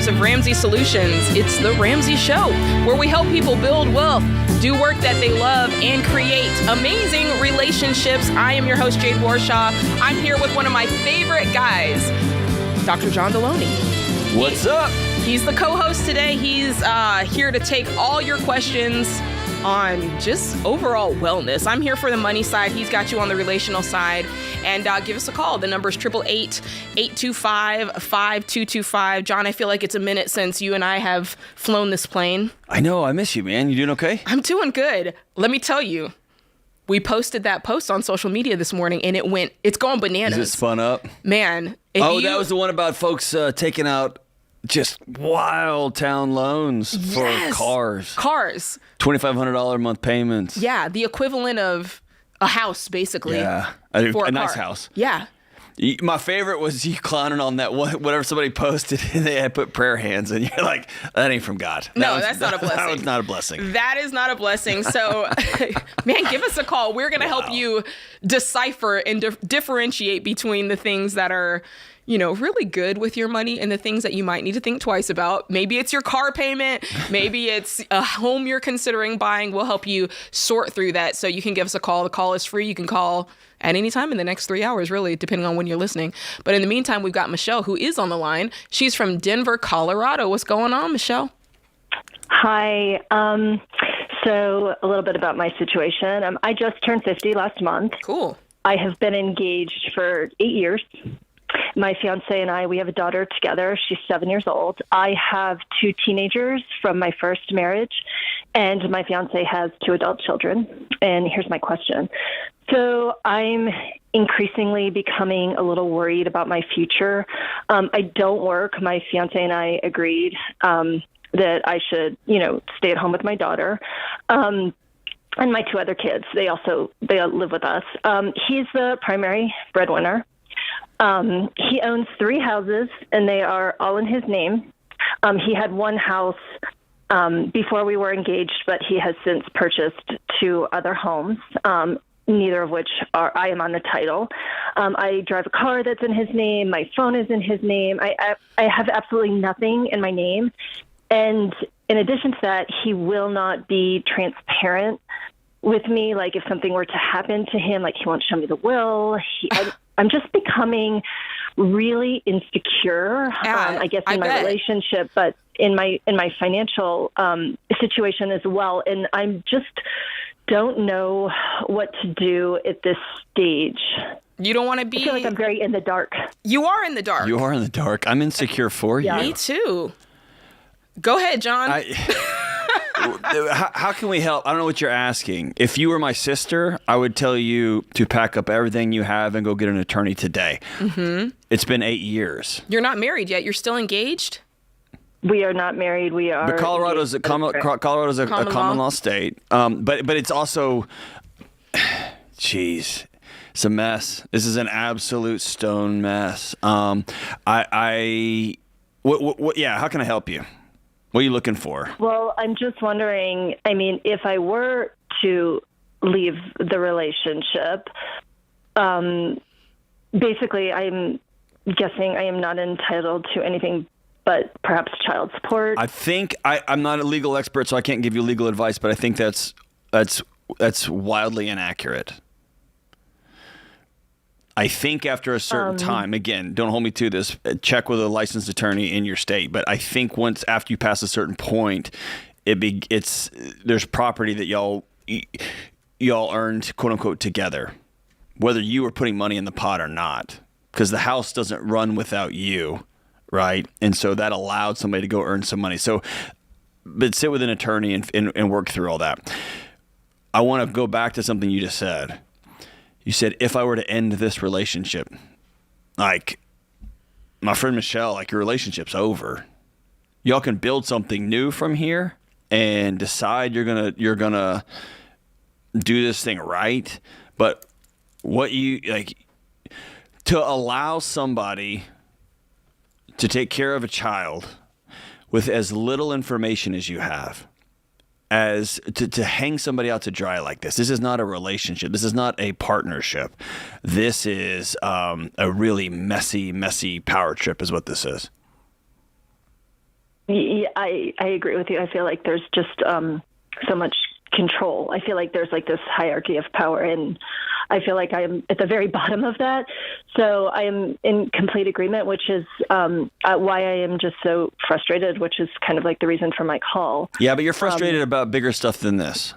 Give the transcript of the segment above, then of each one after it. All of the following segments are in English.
owners of Ramsey Solutions. It's the Ramsey Show, where we help people build wealth, do work that they love, and create amazing relationships. I am your host, Jade Warshaw. I'm here with one of my favorite guys, Dr. John Delony. What's up? He's the co-host today. He's here to take all your questions on just overall wellness. I'm here for the money side. He's got you on the relational side. And give us a call. The number is 888-825-5225. John, I feel like it's a minute since you and I have flown this plane. I know. I miss you, man. You doing okay? I'm doing good. Let me tell you, we posted that post on social media this morning, and it's going bananas. Is it spun up? Man. That was the one about folks taking out just wild town loans for cars. Cars. $2,500 a month payments. Yeah, the equivalent of a house, basically. Yeah, for a nice house. Yeah. My favorite was you clowning on that one, whatever somebody posted, and they had put prayer hands, and you're like, that ain't from God. That's not a blessing. That was not a blessing. That is not a blessing. So, man, give us a call. We're going to help you decipher and differentiate between the things that are, really good with your money and the things that you might need to think twice about. Maybe it's your car payment. Maybe it's a home you're considering buying. We'll help you sort through that. So you can give us a call. The call is free. You can call at any time in the next 3 hours, really, depending on when you're listening. But in the meantime, we've got Michelle, who is on the line. She's from Denver, Colorado. What's going on, Michelle? Hi. So a little bit about my situation. I just turned 50 last month. Cool. I have been engaged for 8 years. My fiance and I, we have a daughter together. She's 7 years old. I have 2 teenagers from my first marriage, and my fiance has 2 adult children. And here's my question. So I'm increasingly becoming a little worried about my future. I don't work. My fiance and I agreed that I should, stay at home with my daughter. And my 2 other kids, they live with us. He's the primary breadwinner. He owns 3 houses, and they are all in his name. He had 1 house before we were engaged, but he has since purchased 2 other homes, neither of which I am on the title. I drive a car that's in his name. My phone is in his name. I have absolutely nothing in my name. And in addition to that, he will not be transparent with me. Like if something were to happen to him, like he won't show me the will. I'm just becoming really insecure, I guess, in my relationship, but in my financial situation as well. And I just don't know what to do at this stage. You don't want to be... I feel like I'm very in the dark. You are in the dark. You are in the dark. I'm insecure for you. Me too. Go ahead, John. How can we help? I don't know what you're asking. If you were my sister, I would tell you to pack up everything you have and go get an attorney today. Mm-hmm. It's been 8 years. You're not married yet. You're still engaged? We are not married. We are. But Colorado's a common law state. But it's also, geez, it's a mess. This is an absolute stone mess. How can I help you? What are you looking for? Well, I'm just wondering, if I were to leave the relationship, basically I'm guessing I am not entitled to anything but perhaps child support. I think I'm not a legal expert, so I can't give you legal advice, but I think that's wildly inaccurate. I think after a certain time, again, don't hold me to this, check with a licensed attorney in your state, but I think after you pass a certain point, there's property that y'all earned, quote unquote, together, whether you were putting money in the pot or not, because the house doesn't run without you, right? And so that allowed somebody to go earn some money. So, but sit with an attorney and work through all that. I want to go back to something you just said. You said, if I were to end this relationship, like my friend Michelle, like your relationship's over. Y'all can build something new from here and decide you're gonna do this thing right. But what you like to allow somebody to take care of a child with as little information as you have, as to hang somebody out to dry like this. This is not a relationship. This is not a partnership. This is a really messy power trip is what this is. Yeah, I agree with you. I feel like there's just so much control. I feel like there's like this hierarchy of power, and I feel like I am at the very bottom of that. So I am in complete agreement, which is why I am just so frustrated, which is kind of like the reason for my call. Yeah, but you're frustrated about bigger stuff than this.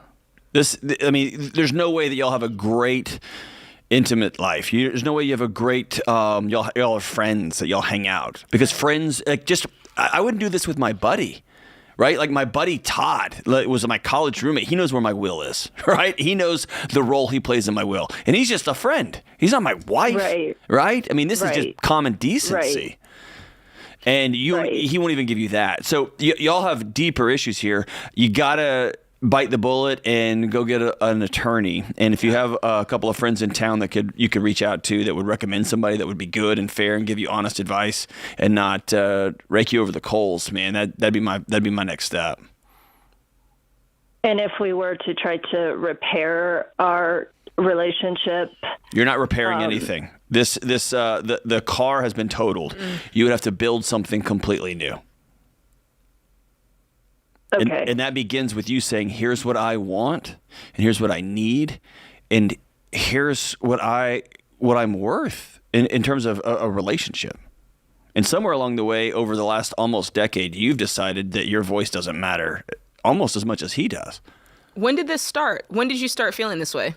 I mean, there's no way that y'all have a great intimate life. There's no way you have a great, y'all are friends, that y'all hang out. Because friends, like I wouldn't do this with my buddy. Right? Like my buddy Todd was my college roommate. He knows where my will is, right? He knows the role he plays in my will. And he's just a friend. He's not my wife, right? I mean, this is just common decency. Right. And he won't even give you that. So y'all have deeper issues here. You got to bite the bullet and go get an attorney. And if you have a couple of friends in town that you could reach out to that would recommend somebody that would be good and fair and give you honest advice and not rake you over the coals, man, that'd be my next step. And if we were to try to repair our relationship, you're not repairing anything. The car has been totaled. You would have to build something completely new. Okay. And that begins with you saying, here's what I want, and here's what I need, and here's what I'm worth in terms of a relationship. And somewhere along the way, over the last almost decade, you've decided that your voice doesn't matter almost as much as he does. When did this start? When did you start feeling this way?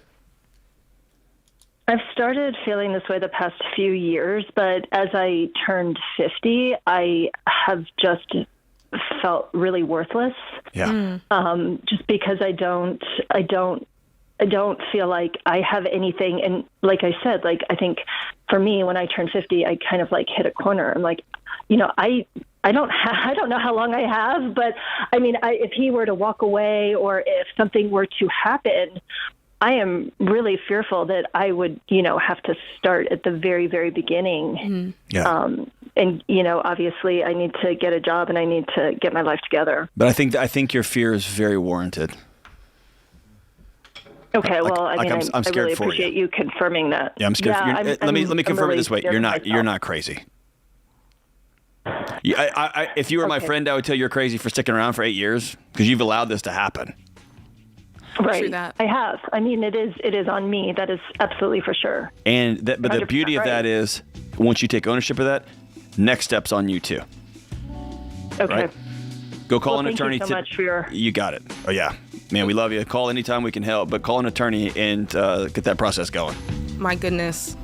I've started feeling this way the past few years, but as I turned 50, I have just felt really worthless. Yeah. Just because I don't feel like I have anything. And like I said, like, I think for me, when I turned 50, I kind of like hit a corner. I'm like, I don't know how long I have, but I mean, if he were to walk away or if something were to happen, I am really fearful that I would, have to start at the very, very beginning. Mm-hmm. Yeah. And, obviously I need to get a job and I need to get my life together. But I think your fear is very warranted. Okay. Well, I'm scared I really for appreciate you confirming that. Yeah, I'm scared. Yeah, let me confirm really it this way. You're not crazy. If you were my friend, I would tell you you're crazy for sticking around for 8 years because you've allowed this to happen. Right. True that. I have. I mean, it is on me. That is absolutely for sure. But the beauty of that is once you take ownership of that, next step's on you too. Okay. Right? Go call an attorney. Thank you so much for your... You got it. Oh yeah, man, we love you. Call anytime we can help, but call an attorney and get that process going. My goodness.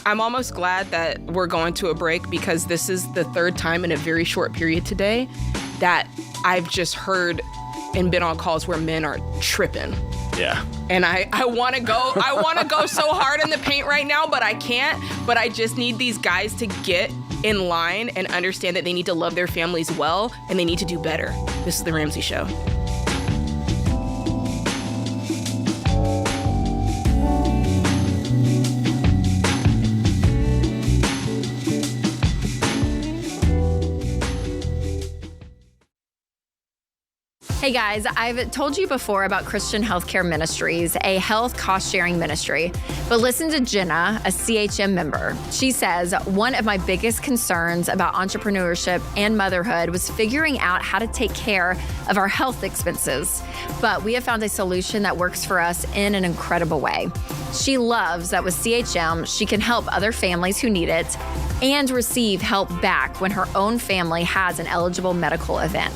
I'm almost glad that we're going to a break because this is the third time in a very short period today that I've just heard and been on calls where men are tripping. Yeah. And I want to go so hard in the paint right now, but I can't. But I just need these guys to get in line and understand that they need to love their families well and they need to do better. This is The Ramsey Show. Hey guys, I've told you before about Christian Healthcare Ministries, a health cost-sharing ministry. But listen to Jenna, a CHM member. She says, one of my biggest concerns about entrepreneurship and motherhood was figuring out how to take care of our health expenses. But we have found a solution that works for us in an incredible way. She loves that with CHM, she can help other families who need it and receive help back when her own family has an eligible medical event.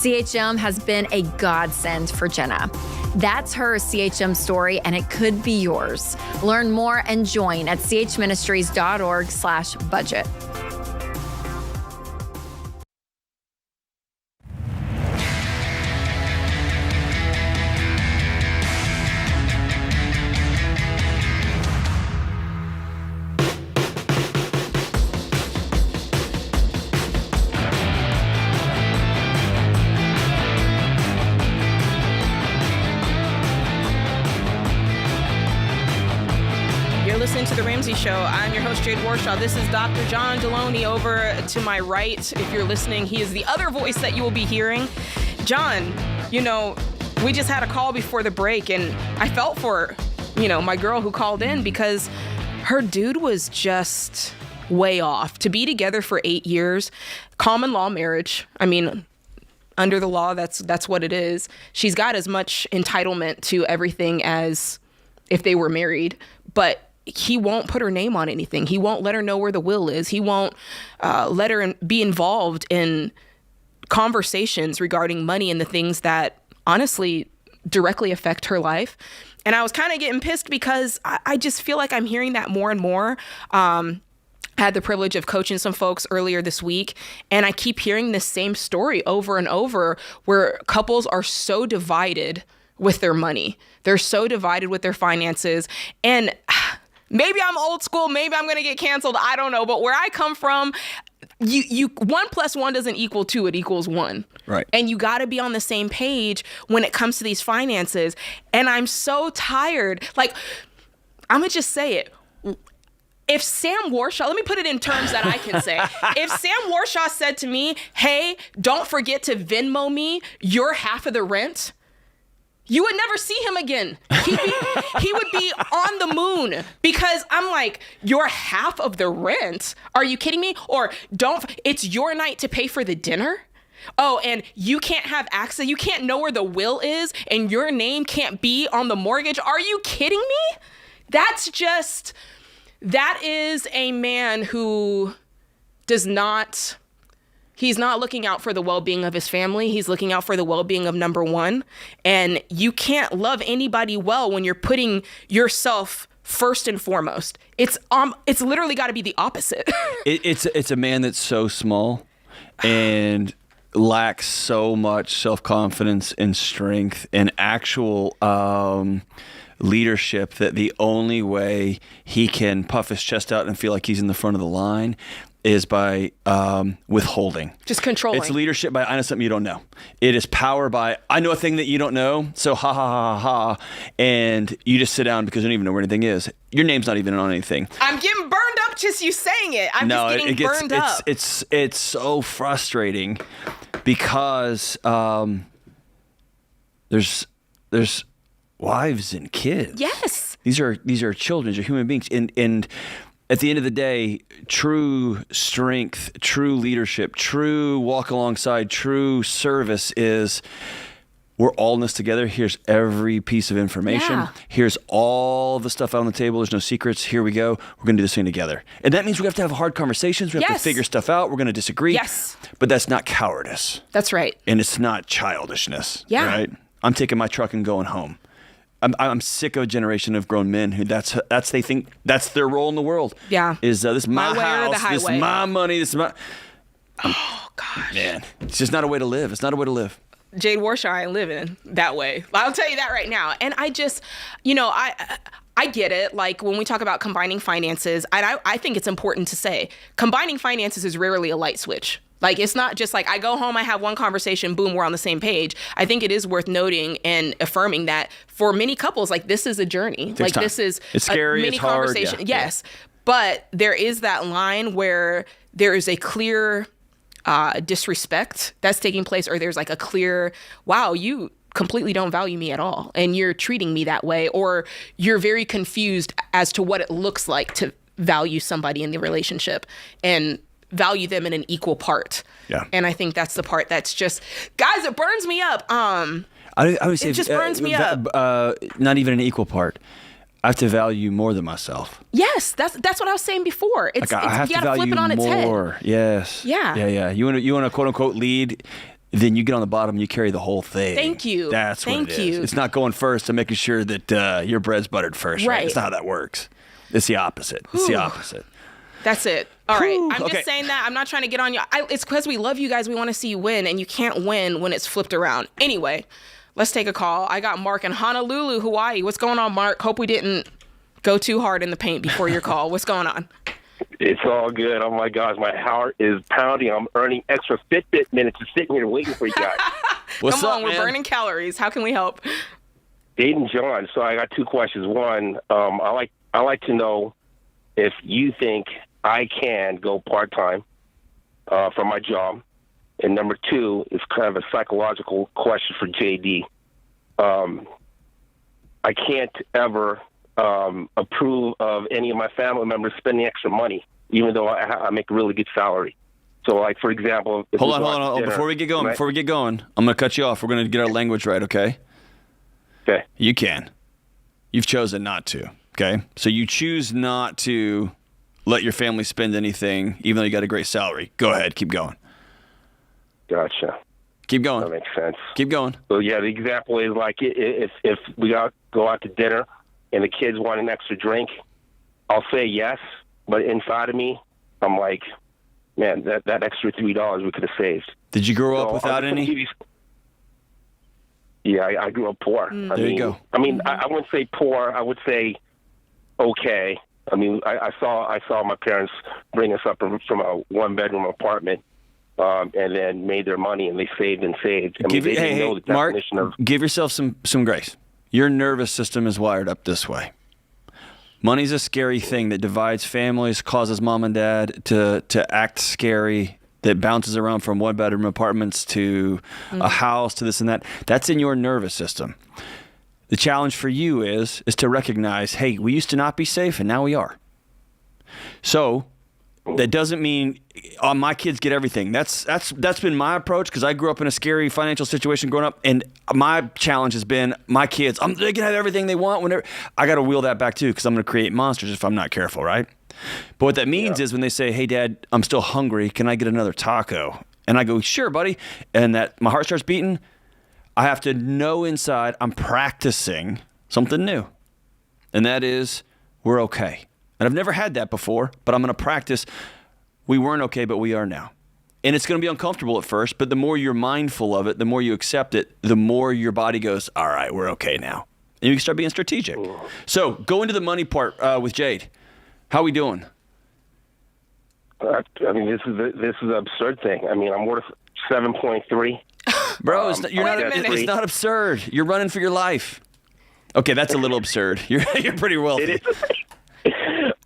CHM has been a godsend for Jenna. That's her CHM story, and it could be yours. Learn more and join at chministries.org/budget. Listening to The Ramsey Show. I'm your host, Jade Warshaw. This is Dr. John Delony over to my right. If you're listening, he is the other voice that you will be hearing. John, we just had a call before the break, and I felt for, my girl who called in because her dude was just way off. To be together for 8 years, common law marriage, I mean, under the law, that's what it is. She's got as much entitlement to everything as if they were married, but he won't put her name on anything. He won't let her know where the will is. He won't let her be involved in conversations regarding money and the things that honestly directly affect her life. And I was kind of getting pissed because I just feel like I'm hearing that more and more. I had the privilege of coaching some folks earlier this week, and I keep hearing this same story over and over where couples are so divided with their money. They're so divided with their finances. And maybe I'm old school, maybe I'm going to get canceled, I don't know. But where I come from, you 1 + 1 doesn't equal 2, it equals 1. Right. And you got to be on the same page when it comes to these finances. And I'm so tired. Like, I'm going to just say it. If Sam Warshaw, let me put it in terms that I can say. If Sam Warshaw said to me, hey, don't forget to Venmo me your half of the rent, you would never see him again. He would be on the moon, because I'm like, your half of the rent? Are you kidding me? Or it's your night to pay for the dinner? Oh, and you can't have access. You can't know where the will is, and your name can't be on the mortgage. Are you kidding me? That is a man who he's not looking out for the well-being of his family. He's looking out for the well-being of number one. And you can't love anybody well when you're putting yourself first and foremost. It's literally got to be the opposite. It's a man that's so small and lacks so much self-confidence and strength and actual leadership that the only way he can puff his chest out and feel like he's in the front of the line is by withholding. Just controlling. It's leadership by I know something you don't know. It is power by I know a thing that you don't know, so ha ha ha ha, and you just sit down because you don't even know where anything is. Your name's not even on anything. I'm getting burned up just you saying it. I'm just getting burned up. It's so frustrating because there's wives and kids. Yes. These are children, these are human beings. And at the end of the day, true strength, true leadership, true walk alongside, true service is we're all in this together. Here's every piece of information. Yeah. Here's all the stuff out on the table. There's no secrets. Here we go. We're going to do this thing together. And that means we have to have hard conversations. We have to figure stuff out. We're going to disagree. Yes. But that's not cowardice. That's right. And it's not childishness. Yeah. Right? I'm taking my truck and going home. I'm sick of a generation of grown men who they think that's their role in the world. Yeah. Is this my way or the house? This is highway. my money. This is my. Oh gosh. Man, it's just not a way to live. It's not a way to live. Jade Warshaw ain't living that way. I'll tell you that right now. And I just, I get it. Like when we talk about combining finances, I think it's important to say combining finances is rarely a light switch. Like, it's not just like I go home, I have one conversation, boom, we're on the same page. I think it is worth noting and affirming that for many couples, like this is a journey. Like time. This is it's scary, a mini it's hard, conversation. yeah. Yes. But there is that line where there is a clear disrespect that's taking place, or there's like a clear, wow, you completely don't value me at all. And you're treating me that way, or you're very confused as to what it looks like to value somebody in the relationship and value them in an equal part. Yeah. And I think that's the part that's just, guys, it burns me up. I would say it just burns me up. Not even an equal part. I have to value more than myself. Yes, that's what I was saying before. It's I have you to gotta value flip it on its more. head. Yes. Yeah. Yeah. You want to quote unquote lead, then you get on the bottom and you carry the whole thing. Thank you. That's what Thank it is. you. It's not going first and making sure that your bread's buttered first. Right. It's not how that works. It's the opposite. It's the opposite. That's it. All right. I'm okay. just saying that. I'm not trying to get on you. It's because we love you guys. We want to see you win, and you can't win when it's flipped around. Anyway, let's take a call. I got Mark in Honolulu, Hawaii. What's going on, Mark? Hope we didn't go too hard in the paint before your call. What's going on? It's all good. Oh, my gosh. My heart is pounding. I'm earning extra Fitbit minutes just sitting here waiting for you guys. What's Come up, on. We're man? burning calories. How can we help? Dade and John. So I got two questions. One, I like to know if you think I can go part-time for my job. And number two is kind of a psychological question for JD. I can't ever approve of any of my family members spending extra money. even though I make a really good salary. So, like, for example, if hold on. Dinner, before we get going, I'm going to cut you off. We're going to get our language right, okay? Okay. You can. You've chosen not to, okay? So you choose not to let your family spend anything, even though you got a great salary. Go ahead. Keep going. Gotcha. Keep going. That makes sense. Keep going. So, yeah, the example is, like, if we go out to dinner and the kids want an extra drink, I'll say yes, but inside of me, I'm like, man, that extra $3 we could have saved. Did you grow up without any? Yeah, I grew up poor. There you go. I mean, I wouldn't say poor. I would say okay. I mean, I saw my parents bring us up from a one-bedroom apartment, and then made their money, and they saved and saved. I mean, they didn't know the definition Mark, of. give yourself some grace. Your nervous system is wired up this way. Money's a scary thing that divides families, causes mom and dad to act scary, that bounces around from one-bedroom apartments to a house to this and that. That's in your nervous system. The challenge for you is to recognize, hey, we used to not be safe, and now we are. So that doesn't mean my kids get everything. That's been my approach, because I grew up in a scary financial situation growing up, and my challenge has been my kids. They can have everything they want whenever. I got to wheel that back too, because I'm going to create monsters if I'm not careful, right? But what that means is when they say, "Hey, Dad, I'm still hungry. Can I get another taco?" And I go, "Sure, buddy," and that my heart starts beating. I have to know inside I'm practicing something new, and that is we're okay. And I've never had that before, but I'm going to practice. We weren't okay, but we are now. And it's going to be uncomfortable at first, but the more you're mindful of it, the more you accept it, the more your body goes, all right, we're okay now. And you can start being strategic. So go into the money part with Jade. How we doing? I mean, this is an absurd thing. I mean, I'm worth 7.3. Bro, it's not absurd. You're running for your life. Okay, that's a little absurd. You're pretty wealthy. It is.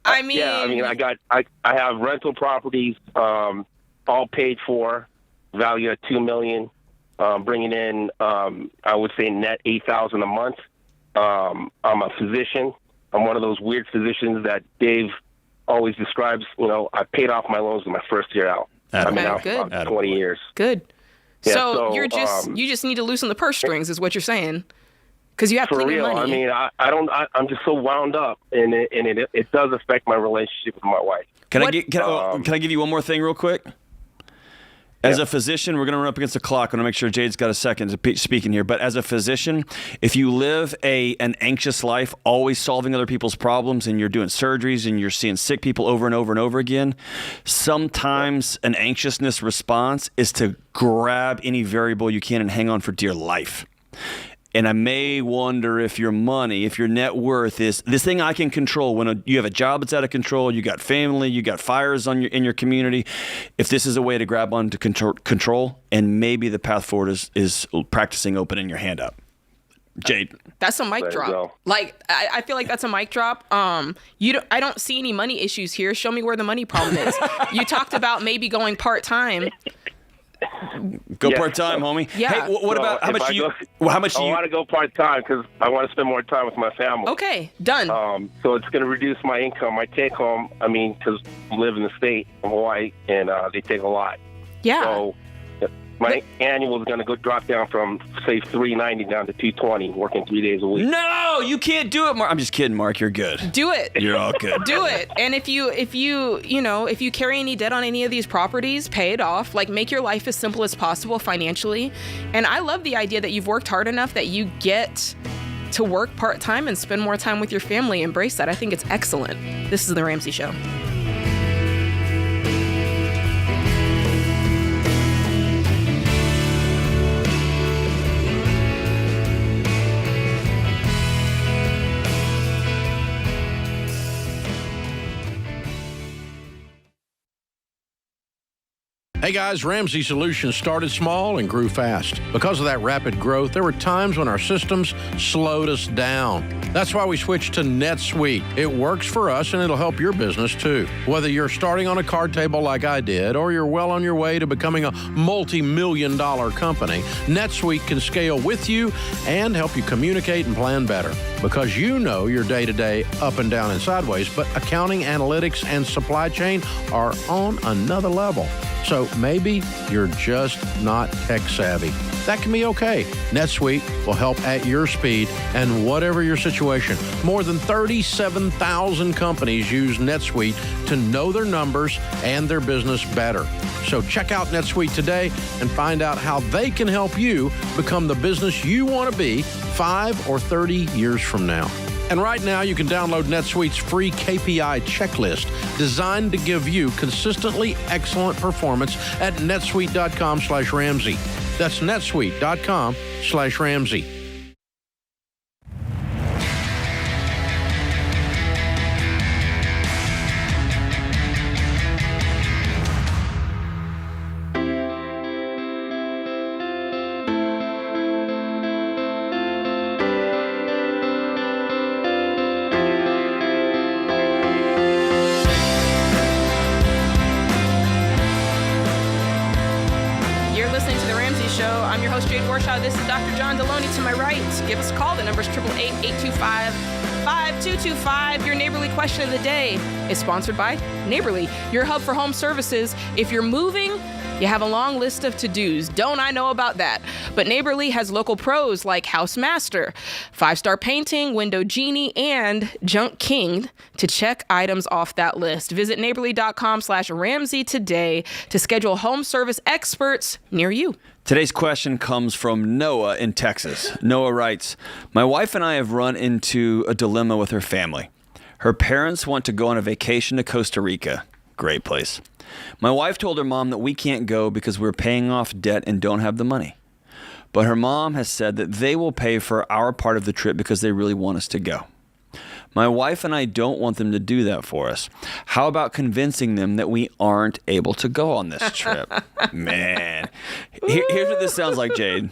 I mean, I have rental properties, all paid for, valued at $2 million, bringing in, I would say net $8,000 a month. I'm a physician. I'm one of those weird physicians that Dave always describes. You know, I paid off my loans in my first year out. I've been out for about 20 years. Good. Yeah, so you just need to loosen the purse strings, is what you're saying. Because you have plenty of money. I mean, I'm just so wound up, and it does affect my relationship with my wife. Can I give you one more thing real quick? As a physician, we're going to run up against the clock. I'm going to make sure Jade's got a second to speak in here. But as a physician, if you live an anxious life, always solving other people's problems, and you're doing surgeries and you're seeing sick people over and over and over again, sometimes an anxiousness response is to grab any variable you can and hang on for dear life. And I may wonder if your money, if your net worth is this thing I can control. When you have a job that's out of control, you got family, you got fires in your community. If this is a way to grab on to control, and maybe the path forward is practicing opening your hand up. Jade, that's a mic drop. Like I feel like that's a mic drop. I don't see any money issues here. Show me where the money problem is. You talked about maybe going part-time. Go part-time, homie. Yeah. Hey, what about how much I want to go part-time because I want to spend more time with my family. Okay, done. So it's going to reduce my income. My take-home, because I live in the state of Hawaii, and they take a lot. Yeah. So my annual is going to drop down from, say, $390 down to $220, working 3 days a week. No, you can't do it, Mark. I'm just kidding, Mark. You're good. Do it. You're all good. Do it. And if you carry any debt on any of these properties, pay it off. Like, make your life as simple as possible financially. And I love the idea that you've worked hard enough that you get to work part-time and spend more time with your family. Embrace that. I think it's excellent. This is The Ramsey Show. Hey guys, Ramsey Solutions started small and grew fast. Because of that rapid growth, there were times when our systems slowed us down. That's why we switched to NetSuite. It works for us and it'll help your business too. Whether you're starting on a card table like I did, or you're well on your way to becoming a multi-million-dollar company, NetSuite can scale with you and help you communicate and plan better. Because you know your day-to-day up and down and sideways, but accounting, analytics, and supply chain are on another level. So maybe you're just not tech savvy. That can be okay. NetSuite will help at your speed and whatever your situation. More than 37,000 companies use NetSuite to know their numbers and their business better. So check out NetSuite today and find out how they can help you become the business you want to be 5 or 30 years from now. And right now, you can download NetSuite's free KPI checklist designed to give you consistently excellent performance at netsuite.com/Ramsey. That's netsuite.com/Ramsey. I'm your host, Jade Warshaw. This is Dr. John Delony to my right. Give us a call. The number is 888-825-5225. Your Neighborly question of the day is sponsored by Neighborly, your hub for home services. If you're moving, you have a long list of to-dos. Don't I know about that? But Neighborly has local pros like House Master, 5-Star Painting, Window Genie, and Junk King to check items off that list. Visit neighborly.com/Ramsey today to schedule home service experts near you. Today's question comes from Noah in Texas. Noah writes, my wife and I have run into a dilemma with her family. Her parents want to go on a vacation to Costa Rica. Great place. My wife told her mom that we can't go because we're paying off debt and don't have the money. But her mom has said that they will pay for our part of the trip because they really want us to go. My wife and I don't want them to do that for us. How about convincing them that we aren't able to go on this trip? Man. Here's what this sounds like, Jade.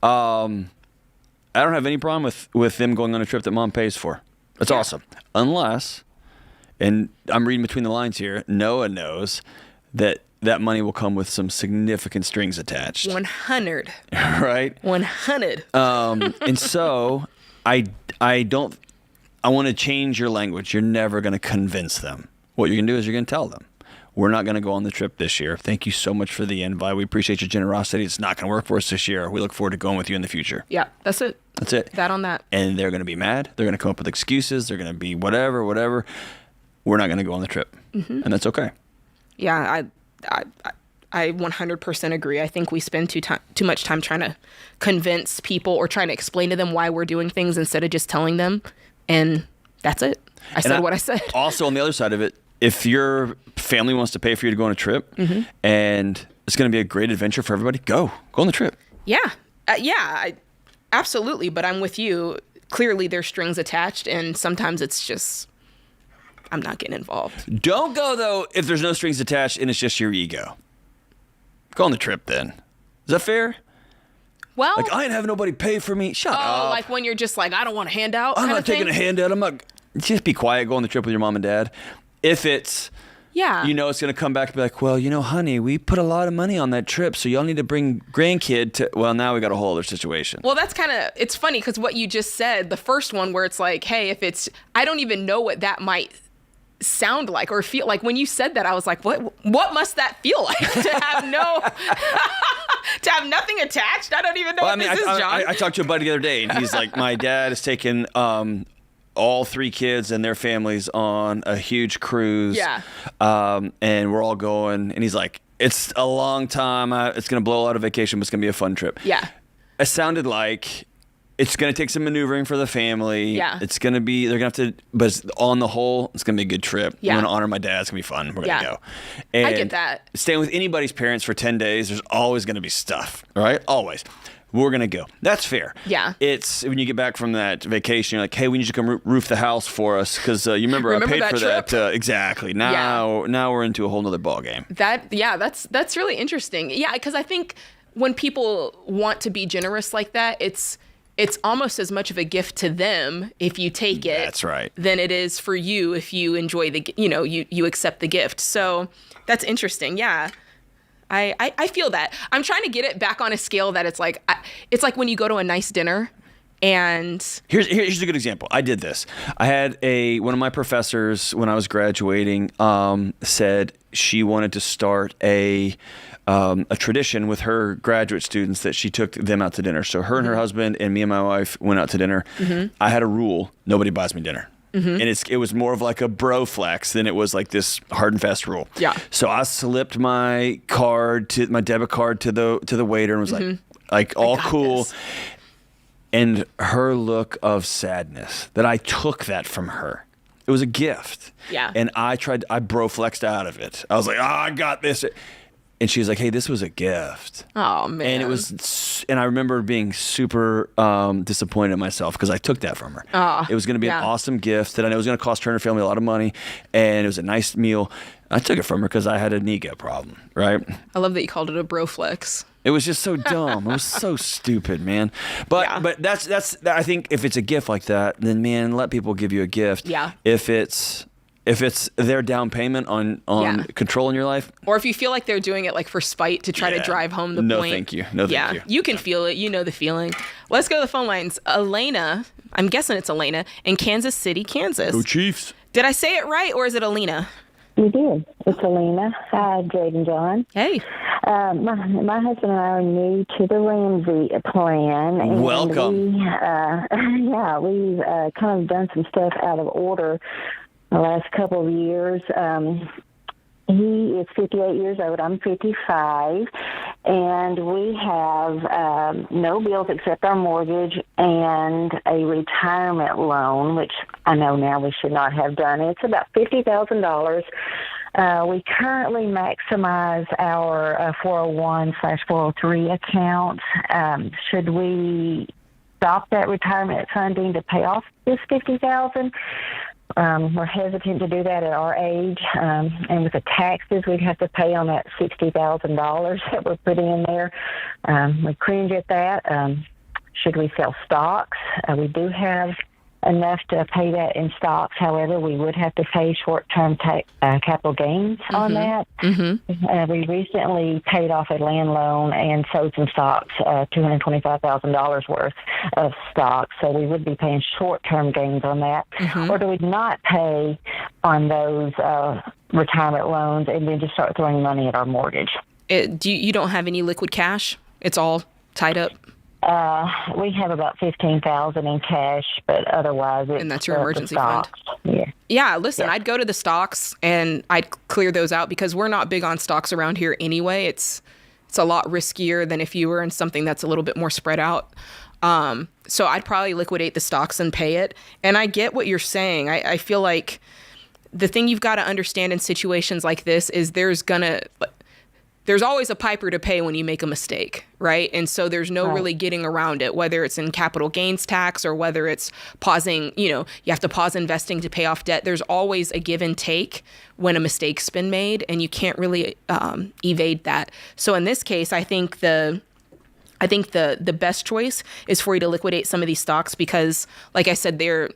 I don't have any problem with them going on a trip that mom pays for. That's awesome. Unless, and I'm reading between the lines here, Noah knows that that money will come with some significant strings attached. 100. Right? 100. And so I want to change your language. You're never going to convince them. What you're going to do is you're going to tell them, we're not going to go on the trip this year. Thank you so much for the invite. We appreciate your generosity. It's not going to work for us this year. We look forward to going with you in the future. Yeah, that's it. That's it. That on that. And they're going to be mad. They're going to come up with excuses. They're going to be whatever. We're not going to go on the trip. Mm-hmm. And that's okay. Yeah, I 100% agree. I think we spend too much time trying to convince people or trying to explain to them why we're doing things instead of just telling them. And that's it. I said what I said. Also, on the other side of it, if your family wants to pay for you to go on a trip and it's going to be a great adventure for everybody, go on the trip. Yeah. Absolutely. But I'm with you. Clearly, there's strings attached, and sometimes it's just, I'm not getting involved. Don't go, though, if there's no strings attached and it's just your ego. Go on the trip, then. Is that fair? Well, like, I ain't have nobody pay for me. Shut up. Like when you're just like, I don't want a handout. I'm not taking a handout. I'm not. Just be quiet. Go on the trip with your mom and dad. If it's, you know, it's going to come back and be like, well, you know, honey, we put a lot of money on that trip, so y'all need to bring grandkid to. Well, now we got a whole other situation. Well, that's kind of, it's funny because what you just said, the first one where it's like, hey, if it's, I don't even know what that might sound like or feel like. When you said that, I was like, what must that feel like to have no to have nothing attached? I don't even know what this is, John. I talked to a buddy the other day, and he's like, my dad has taken all 3 kids and their families on a huge cruise. Yeah. And we're all going, and he's like, it's a long time. It's going to blow a lot of vacation, but it's going to be a fun trip. Yeah. It sounded like it's going to take some maneuvering for the family. Yeah. It's going to be, they're going to have to, but on the whole, it's going to be a good trip. Yeah. I'm going to honor my dad. It's going to be fun. We're going to go. And I get that. Staying with anybody's parents for 10 days, there's always going to be stuff, right? Always. we're going to go. That's fair. Yeah. It's when you get back from that vacation, you're like, hey, we need you to come roof the house for us because you remember I paid that for trip? that. Exactly. Now we're into a whole nother ball game. That's really interesting. Yeah, because I think when people want to be generous like that, it's almost as much of a gift to them if you take it. That's right. Than it is for you if you enjoy you accept the gift. So that's interesting. Yeah. I feel that. I'm trying to get it back on a scale that it's like when you go to a nice dinner and here's a good example. I did this. I had one of my professors when I was graduating said she wanted to start a tradition with her graduate students that she took them out to dinner. So her and her husband and me and my wife went out to dinner. I had a rule: nobody buys me dinner. And it was more of like a bro flex than it was like this hard and fast rule. Yeah. So I slipped my debit card to the waiter and was like all cool. This. And her look of sadness that I took that from her. It was a gift. Yeah. And I bro flexed out of it. I was like, I got this. And she's like, hey, this was a gift. Oh, man. And I remember being super disappointed in myself because I took that from her. It was going to be an awesome gift that I know was going to cost her and her family a lot of money. And it was a nice meal. I took it from her because I had an ego problem, right? I love that you called it a bro flex. It was just so dumb. It was so stupid, man. But that's I think if it's a gift like that, then man, let people give you a gift. Yeah. If it's their down payment on controlling your life. Or if you feel like they're doing it like for spite to try to drive home the no, point. Thank you. No, thank you. You can feel it. You know the feeling. Let's go to the phone lines. Elena, I'm guessing it's Elena, in Kansas City, Kansas. Go Chiefs. Did I say it right or is it Alina? You did. It's Alina. Hi, Jade and John. Hey. My husband and I are new to the Ramsey plan. And welcome. We've kind of done some stuff out of order the last couple of years. He is 58 years old. I'm 55. And we have no bills except our mortgage and a retirement loan, which I know now we should not have done. It's about $50,000. We currently maximize our 401/403 account. Should we stop that retirement funding to pay off this $50,000? We're hesitant to do that at our age, and with the taxes we'd have to pay on that $60,000 that we're putting in there. We cringe at that. Should we sell stocks? We do have enough to pay that in stocks. However, we would have to pay short-term capital gains on that. We recently paid off a land loan and sold some stocks, $225,000 worth of stocks. So we would be paying short-term gains on that. Or do we not pay on those retirement loans and then just start throwing money at our mortgage? You don't have any liquid cash? It's all tied up? We have about $15,000 in cash, but otherwise it's and that's your emergency fund. Yeah. Listen, I'd go to the stocks and I'd clear those out because we're not big on stocks around here anyway. It's a lot riskier than if you were in something that's a little bit more spread out. So I'd probably liquidate the stocks and pay it. And I get what you're saying. I feel like the thing you've got to understand in situations like this is there's always a piper to pay when you make a mistake, right? And so there's no really getting around it, whether it's in capital gains tax or whether it's pausing, you have to pause investing to pay off debt. There's always a give and take when a mistake's been made, and you can't really evade that. So in this case, I think the best choice is for you to liquidate some of these stocks because, like I said, they're,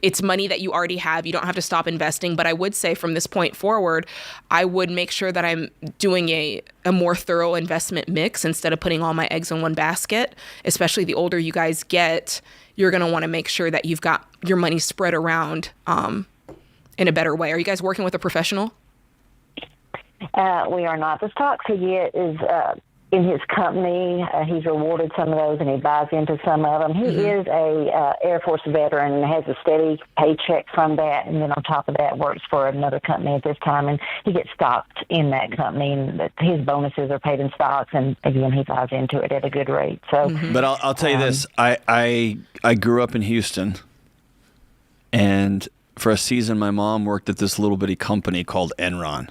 it's money that you already have. You don't have to stop investing. But I would say from this point forward, I would make sure that I'm doing a more thorough investment mix instead of putting all my eggs in one basket. Especially the older you guys get, you're going to want to make sure that you've got your money spread around in a better way. Are you guys working with a professional? We are not. The stocks he get is in his company. He's rewarded some of those, and he buys into some of them. He is a Air Force veteran and has a steady paycheck from that, and then on top of that works for another company at this time, and he gets stocks in that company, and his bonuses are paid in stocks, and again, he buys into it at a good rate. So, But I'll tell you this, I grew up in Houston, and for a season, my mom worked at this little bitty company called Enron.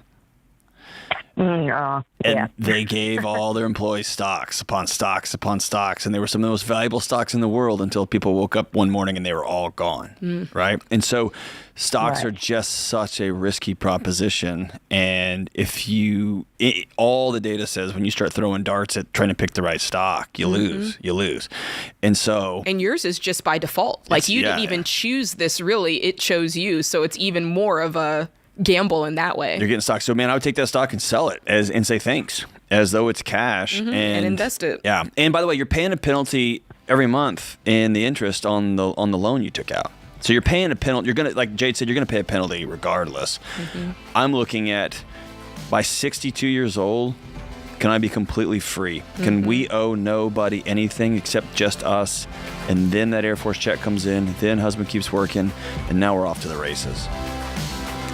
Yeah. And they gave all their employees stocks upon stocks upon stocks. And they were some of the most valuable stocks in the world until people woke up one morning and they were all gone. Right. And so stocks are just such a risky proposition. And if all the data says when you start throwing darts at trying to pick the right stock, you lose. And so. And yours is just by default. Like you didn't even choose this, really. It chose you. So it's even more of a gamble in that way. You're getting stock. So, man, I would take that stock and sell it and say thanks as though it's cash and invest it. Yeah. And by the way, you're paying a penalty every month in the interest on the loan you took out. So you're paying a penalty. You're going to, like Jade said, you're going to pay a penalty regardless. I'm looking at by 62 years old, can I be completely free? Can we owe nobody anything except just us? And then that Air Force check comes in, then husband keeps working, and now we're off to the races.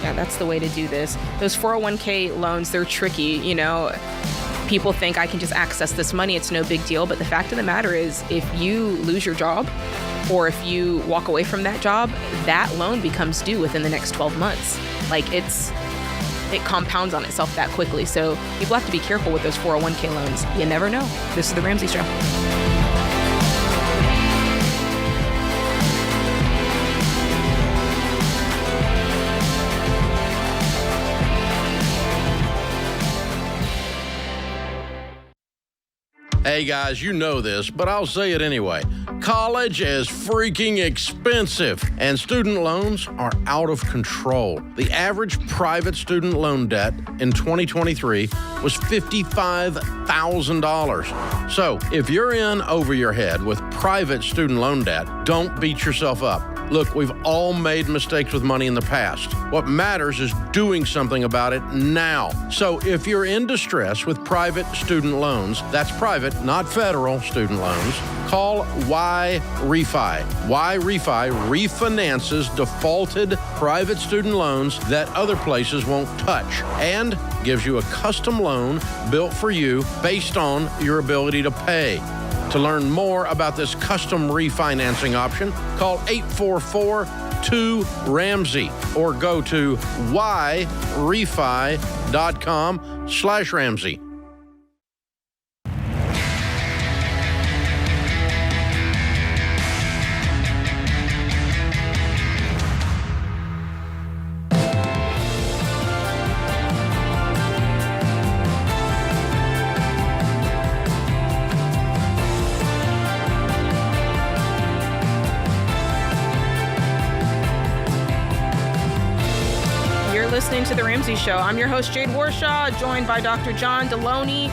Yeah, that's the way to do this. Those 401k loans, they're tricky. You know, people think I can just access this money. It's no big deal. But the fact of the matter is, if you lose your job or if you walk away from that job, that loan becomes due within the next 12 months. Like it compounds on itself that quickly. So people have to be careful with those 401k loans. You never know. This is the Ramsey Show. Hey guys, you know this, but I'll say it anyway. College is freaking expensive, and student loans are out of control. The average private student loan debt in 2023 was $55,000. So if you're in over your head with private student loan debt, don't beat yourself up. Look, we've all made mistakes with money in the past. What matters is doing something about it now. So if you're in distress with private student loans, that's private, not federal student loans, call Y-Refi. Y-Refi refinances defaulted private student loans that other places won't touch and gives you a custom loan built for you based on your ability to pay. To learn more about this custom refinancing option, call 844-2-RAMSEY or go to yrefi.com/Ramsey. Listening to The Ramsey Show. I'm your host, Jade Warshaw, joined by Dr. John Delony.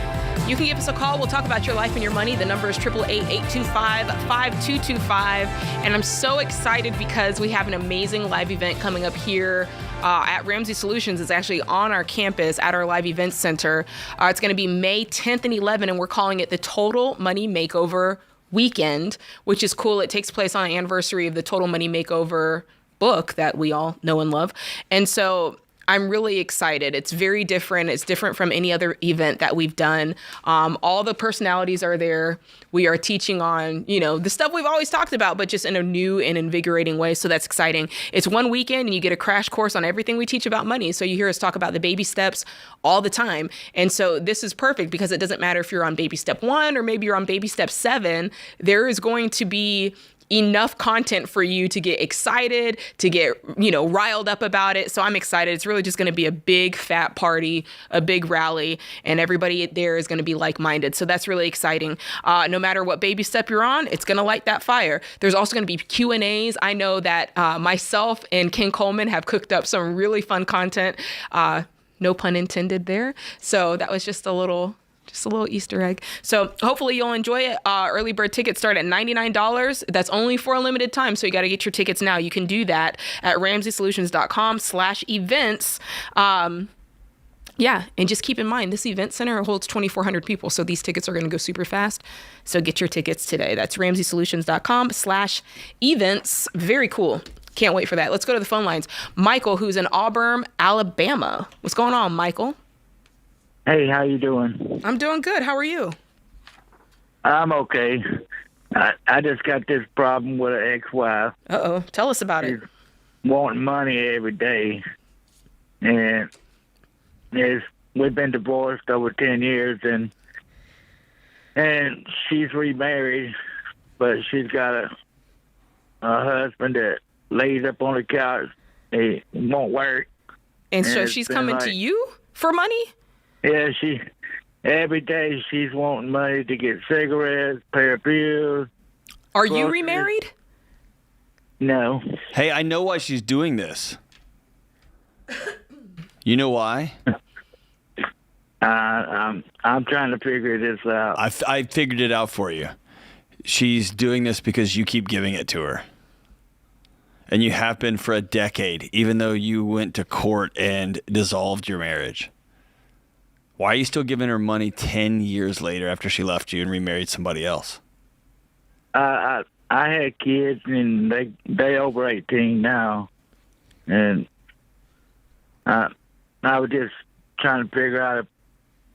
You can give us a call. We'll talk about your life and your money. The number is 888-825-5225. And I'm so excited because we have an amazing live event coming up here at Ramsey Solutions. It's actually on our campus at our live events center. It's going to be May 10th and 11th, and we're calling it the Total Money Makeover Weekend, which is cool. It takes place on the anniversary of the Total Money Makeover book that we all know and love. And so I'm really excited. It's very different. It's different from any other event that we've done. All the personalities are there. We are teaching on, the stuff we've always talked about, but just in a new and invigorating way. So that's exciting. It's one weekend and you get a crash course on everything we teach about money. So you hear us talk about the baby steps all the time. And so this is perfect because it doesn't matter if you're on baby step 1 or maybe you're on baby step 7. There is going to be enough content for you to get excited, to get, riled up about it. So I'm excited. It's really just going to be a big fat party, a big rally, and everybody there is going to be like-minded. So that's really exciting. No matter what baby step you're on, it's going to light that fire. There's also going to be Q&As. I know that myself and Ken Coleman have cooked up some really fun content. No pun intended there. So that was just a little Easter egg. So hopefully you'll enjoy it. Early bird tickets start at $99. That's only for a limited time. So you got to get your tickets now. You can do that at ramseysolutions.com/events. And just keep in mind, this event center holds 2,400 people. So these tickets are going to go super fast. So get your tickets today. That's ramseysolutions.com/events. Very cool. Can't wait for that. Let's go to the phone lines. Michael, who's in Auburn, Alabama. What's going on, Michael? Hey, how you doing? I'm doing good. How are you? I'm okay. I just got this problem with an ex-wife. Uh-oh. Tell us about it. Wanting money every day. And it's we've been divorced over 10 years, and she's remarried, but she's got a husband that lays up on the couch. He won't work. And so she's coming to you for money? Yeah, every day she's wanting money to get cigarettes, pay her bills. Are you remarried? No. Hey, I know why she's doing this. You know why? I'm trying to figure this out. I figured it out for you. She's doing this because you keep giving it to her. And you have been for a decade, even though you went to court and dissolved your marriage. Why are you still giving her money 10 years later after she left you and remarried somebody else? I had kids, and they over 18 now, and I was just trying to figure out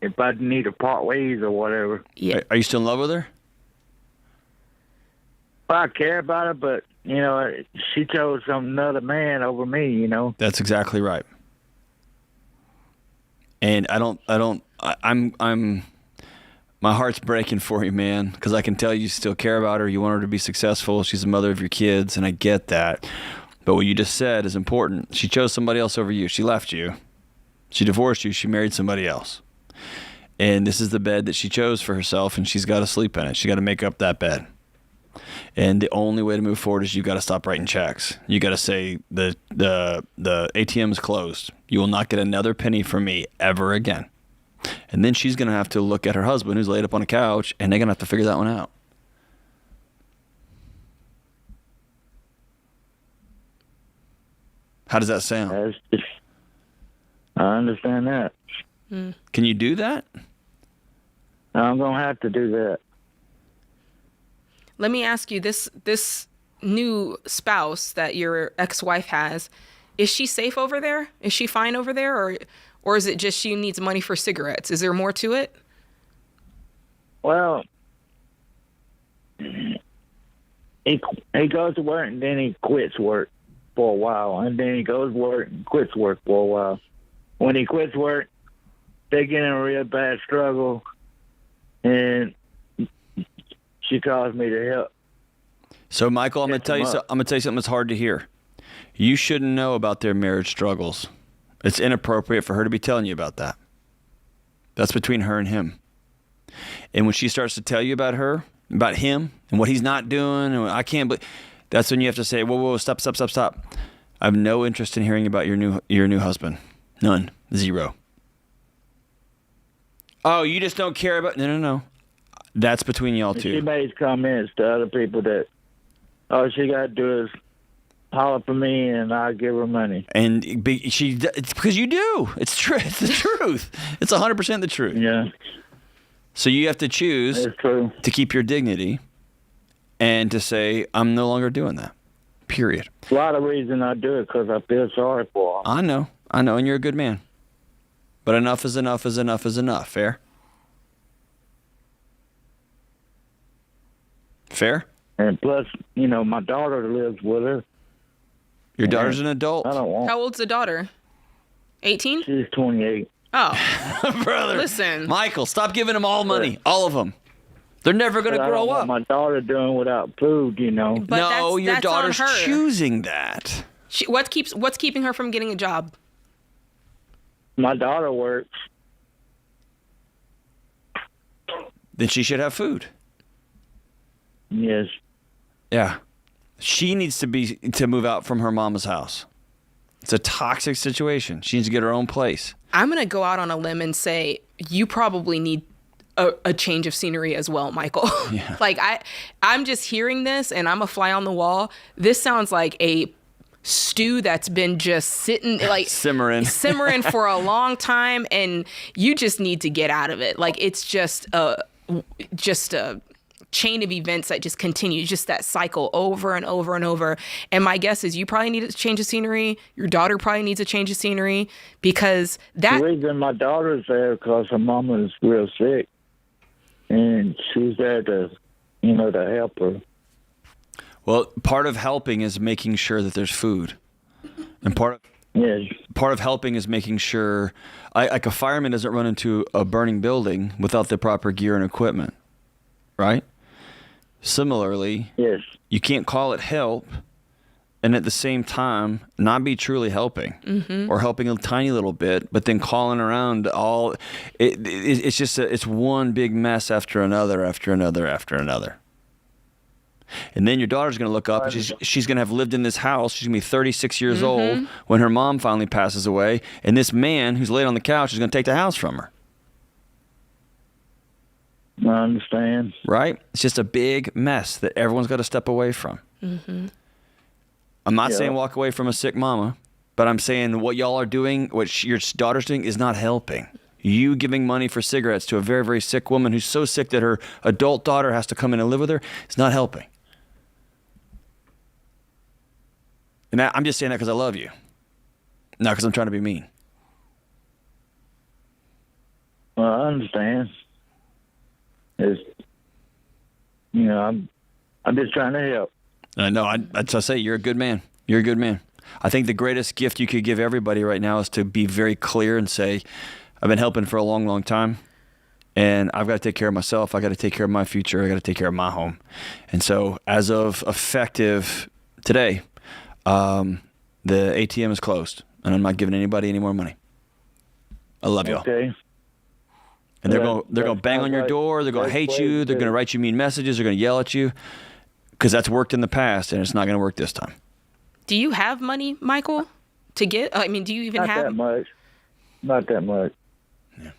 if I need to part ways or whatever. Yeah. Are you still in love with her? Well, I care about her, but she chose another man over me. That's exactly right. And I'm my heart's breaking for you, man, because I can tell you still care about her. You want her to be successful. She's the mother of your kids, and I get that. But what you just said is important. She chose somebody else over you. She left you. She divorced you. She married somebody else. And this is the bed that she chose for herself, and she's got to sleep in it. She got to make up that bed. And the only way to move forward is you got to stop writing checks. You got to say the ATM is closed. You will not get another penny from me ever again. And then she's going to have to look at her husband who's laid up on a couch, and they're going to have to figure that one out. How does that sound? I understand that. Can you do that? I'm going to have to do that. Let me ask you, this new spouse that your ex-wife has, is she safe over there? Is she fine over there? Or is it just she needs money for cigarettes? Is there more to it? Well, he goes to work and then he quits work for a while. And then he goes to work and quits work for a while. When he quits work, they get in a real bad struggle. And she calls me to help. So, Michael, I'm going to tell you something that's hard to hear. You shouldn't know about their marriage struggles. It's inappropriate for her to be telling you about that. That's between her and him. And when she starts to tell you about him, and what he's not doing, and I can't believe, that's when you have to say, whoa, stop. I have no interest in hearing about your new husband. None. Zero. Oh, you just don't care about... No. That's between y'all two. She makes comments to other people that all she got to do is holler for me and I'll give her money. And it's because you do. It's true. It's the truth. It's 100% the truth. Yeah. So you have to choose to keep your dignity and to say, I'm no longer doing that. Period. A lot of reason I do it because I feel sorry for her. I know. And you're a good man. But enough is enough is enough is enough. Fair? Fair? And plus, my daughter lives with her. Your daughter's an adult? I don't want. How old's the daughter? 18? She's 28. Oh. Brother. Listen. Michael, stop giving them all money. All of them. They're never going to grow I don't up. want my daughter doing without food, But no, your that's daughter's on her. choosing that. What's keeping her from getting a job? My daughter works. Then she should have food. Yes. Yeah. She needs to move out from her mama's house. It's a toxic situation. She needs to get her own place. I'm going to go out on a limb and say you probably need a change of scenery as well, Michael. Yeah. Like I'm just hearing this and I'm a fly on the wall. This sounds like a stew that's been just sitting like simmering for a long time, and you just need to get out of it. Like it's just a chain of events that just continues, just that cycle over and over and over. And my guess is you probably need a change of scenery. Your daughter probably needs a change of scenery because that. The reason my daughter's there because her mama is real sick, and she's there to help her. Well, part of helping is making sure that there's food, and part Yes. Part of helping is making sure, like a fireman doesn't run into a burning building without the proper gear and equipment, right? Similarly, Yes. you can't call it help and at the same time not be truly helping or helping a tiny little bit, but then calling around it's just it's one big mess after another, after another, after another. And then your daughter's going to look up and she's going to have lived in this house. She's going to be 36 years old when her mom finally passes away. And this man who's laid on the couch is going to take the house from her. I understand. Right? It's just a big mess that everyone's got to step away from. I'm not saying walk away from a sick mama, but I'm saying what y'all are doing, what your daughter's doing is not helping. You giving money for cigarettes to a very, very sick woman who's so sick that her adult daughter has to come in and live with her is not helping. And I'm just saying that because I love you, not because I'm trying to be mean. Well, I understand. It's, I'm just trying to help. No, I say you're a good man. You're a good man. I think the greatest gift you could give everybody right now is to be very clear and say, I've been helping for a long, long time, and I've got to take care of myself. I got to take care of my future. I got to take care of my home. And so as of effective today, the ATM is closed, and I'm not giving anybody any more money. I love y'all. Okay. And they're going to bang on your door. They're going to hate you. They're going to write you mean messages. They're going to yell at you because that's worked in the past, and it's not going to work this time. Do you have money, Michael, to get? I mean, do you even Not have? that much. Not that much.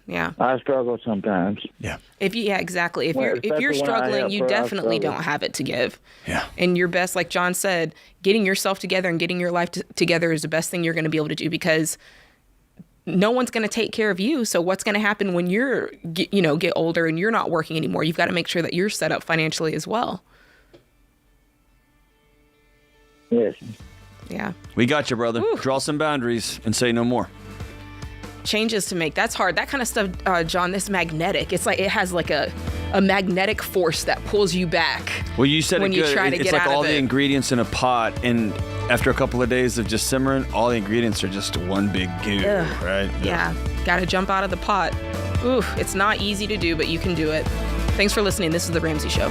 Yeah. I struggle sometimes. Yeah. Exactly. If Well, you're especially when I struggling, help you her, I definitely struggle. don't have it to give. Yeah. And your best, like John said, getting yourself together and getting your life together is the best thing you're going to be able to do, because no one's going to take care of you. So what's going to happen when you're, get older and you're not working anymore? You've got to make sure that you're set up financially as well. Yes. Yeah. We got you, brother. Whew. Draw some boundaries and say no more. Changes to make. That's hard. That kind of stuff, John, this magnetic. It's like it has like a magnetic force that pulls you back. Well, you said when it you good. try to It's get like out all of the it. ingredients in a pot, and after a couple of days of just simmering, all the ingredients are just one big goo, Ugh. right? Yeah. Got to jump out of the pot. Oof. It's not easy to do, but you can do it. Thanks for listening. This is The Ramsey Show.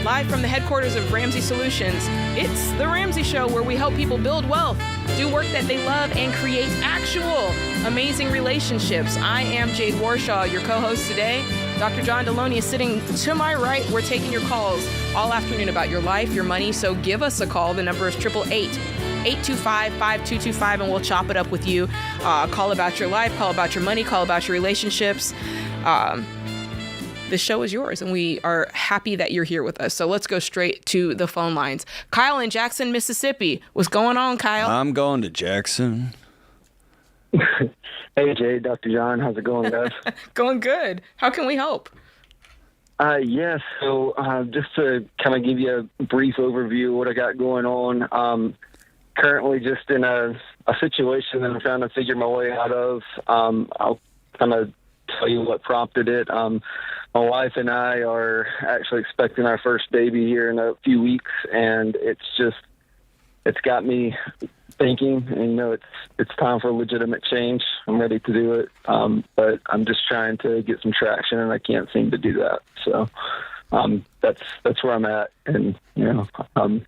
Live from the headquarters of Ramsey Solutions, it's The Ramsey Show, where we help people build wealth, do work that they love, and create actual amazing relationships. I am Jade Warshaw, your co-host today. Dr. John Delony is sitting to my right. We're taking your calls all afternoon about your life, your money, so give us a call. The number is 888-825-5225, and we'll chop it up with you. Call about your life, call about your money, call about your relationships. The show is yours, and we are happy that you're here with us. So let's go straight to the phone lines. Kyle in Jackson, Mississippi. What's going on, Kyle? I'm going to Jackson. Hey, Jay, Dr. John. How's it going, guys? Going good. How can we help? Yes, so just to kind of give you a brief overview of what I got going on, currently just in a situation that I'm trying to figure my way out of. I'll kind of tell you what prompted it. My wife and I are actually expecting our first baby here in a few weeks, and it's got me thinking, and it's time for a legitimate change. I'm ready to do it, but I'm just trying to get some traction, and I can't seem to do that. So that's where I'm at, and I'm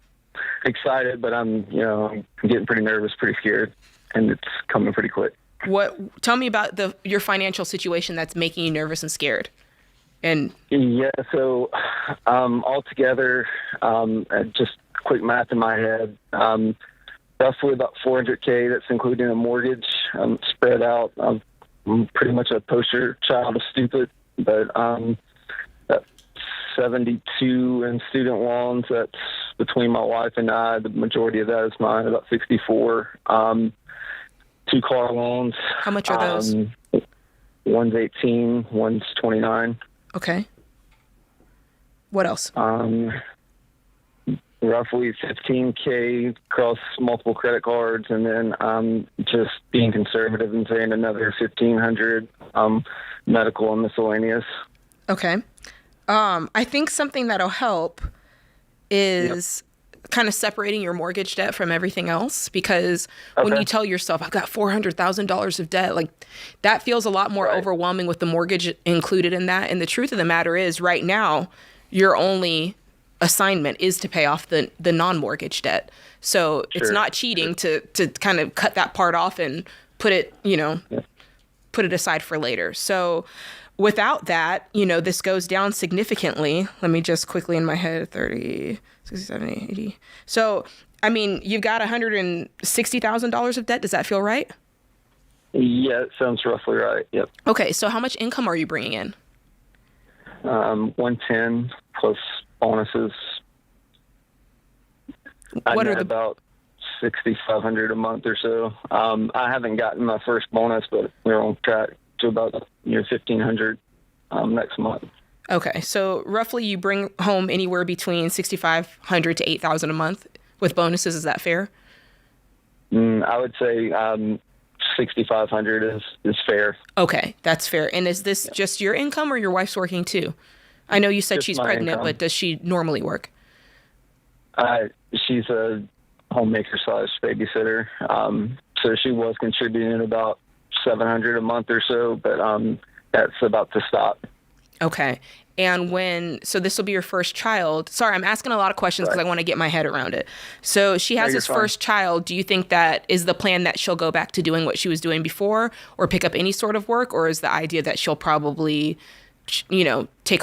excited, but I'm getting pretty nervous, pretty scared, and it's coming pretty quick. Tell me about your financial situation that's making you nervous and scared. And so altogether, just quick math in my head, roughly about $400K. That's including a mortgage spread out I'm pretty much a poster child of stupid, but that's 72 in student loans. That's between my wife and I. The majority of that is mine, about 64. 2 car loans. How much are those? One's 18, one's 29. Okay. What else? Roughly 15K across multiple credit cards, and then just being conservative and saying another 1,500 medical and miscellaneous. Okay. I think something that'll help is kind of separating your mortgage debt from everything else, because when you tell yourself, I've got $400,000 of debt, like that feels a lot more overwhelming with the mortgage included in that. And the truth of the matter is right now, your only assignment is to pay off the non-mortgage debt. So it's not cheating to kind of cut that part off and put it, put it aside for later. So without that, this goes down significantly. Let me just quickly in my head, 30, 60, 70, 80. So, I mean, you've got $160,000 of debt. Does that feel right? Yeah, it sounds roughly right. Yep. Okay. So how much income are you bringing in? 110 plus bonuses. What are about $6,500 a month or so. I haven't gotten my first bonus, but we're on track to about $1,500 next month. Okay, so roughly you bring home anywhere between $6,500 to $8,000 a month with bonuses. Is that fair? I would say $6,500 is fair. Okay, that's fair. And is this just your income or your wife's working too? I know you said Just she's my pregnant, income. but does she normally work? She's a homemaker/babysitter. So she was contributing about $700 a month or so, but that's about to stop. Okay. And so this will be your first child. Sorry, I'm asking a lot of questions because I want to get my head around it. So she has this first child. Do you think that is the plan that she'll go back to doing what she was doing before or pick up any sort of work? Or is the idea that she'll probably, take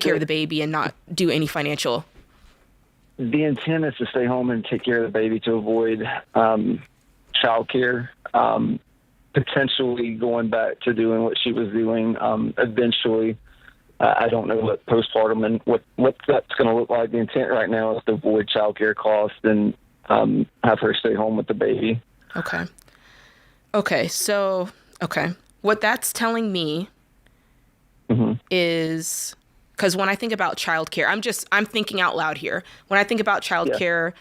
care of the baby and not do any financial? The intent is to stay home and take care of the baby to avoid childcare. Potentially going back to doing what she was doing eventually. I don't know what postpartum and what that's going to look like. The intent right now is to avoid childcare costs and have her stay home with the baby. Okay. So, what that's telling me is, because when I think about childcare, I'm thinking out loud here. When I think about childcare,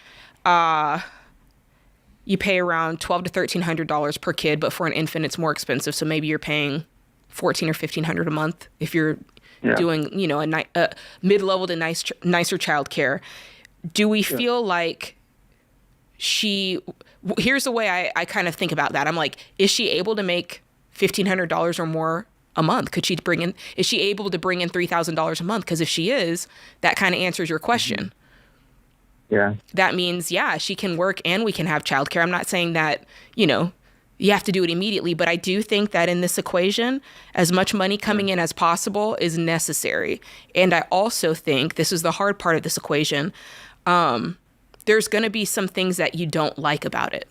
you pay around $1,200 to $1,300 per kid, but for an infant, it's more expensive. So maybe you're paying $1,400 or $1,500 a month if you're doing, a mid-level to nicer childcare. Do we feel like here's the way I kind of think about that. I'm like, is she able to make $1,500 or more a month? Is she able to bring in $3,000 a month? Because if she is, that kind of answers your question. Yeah. That means, she can work and we can have childcare. I'm not saying that, you have to do it immediately, but I do think that in this equation, as much money coming in as possible is necessary. And I also think this is the hard part of this equation. There's going to be some things that you don't like about it.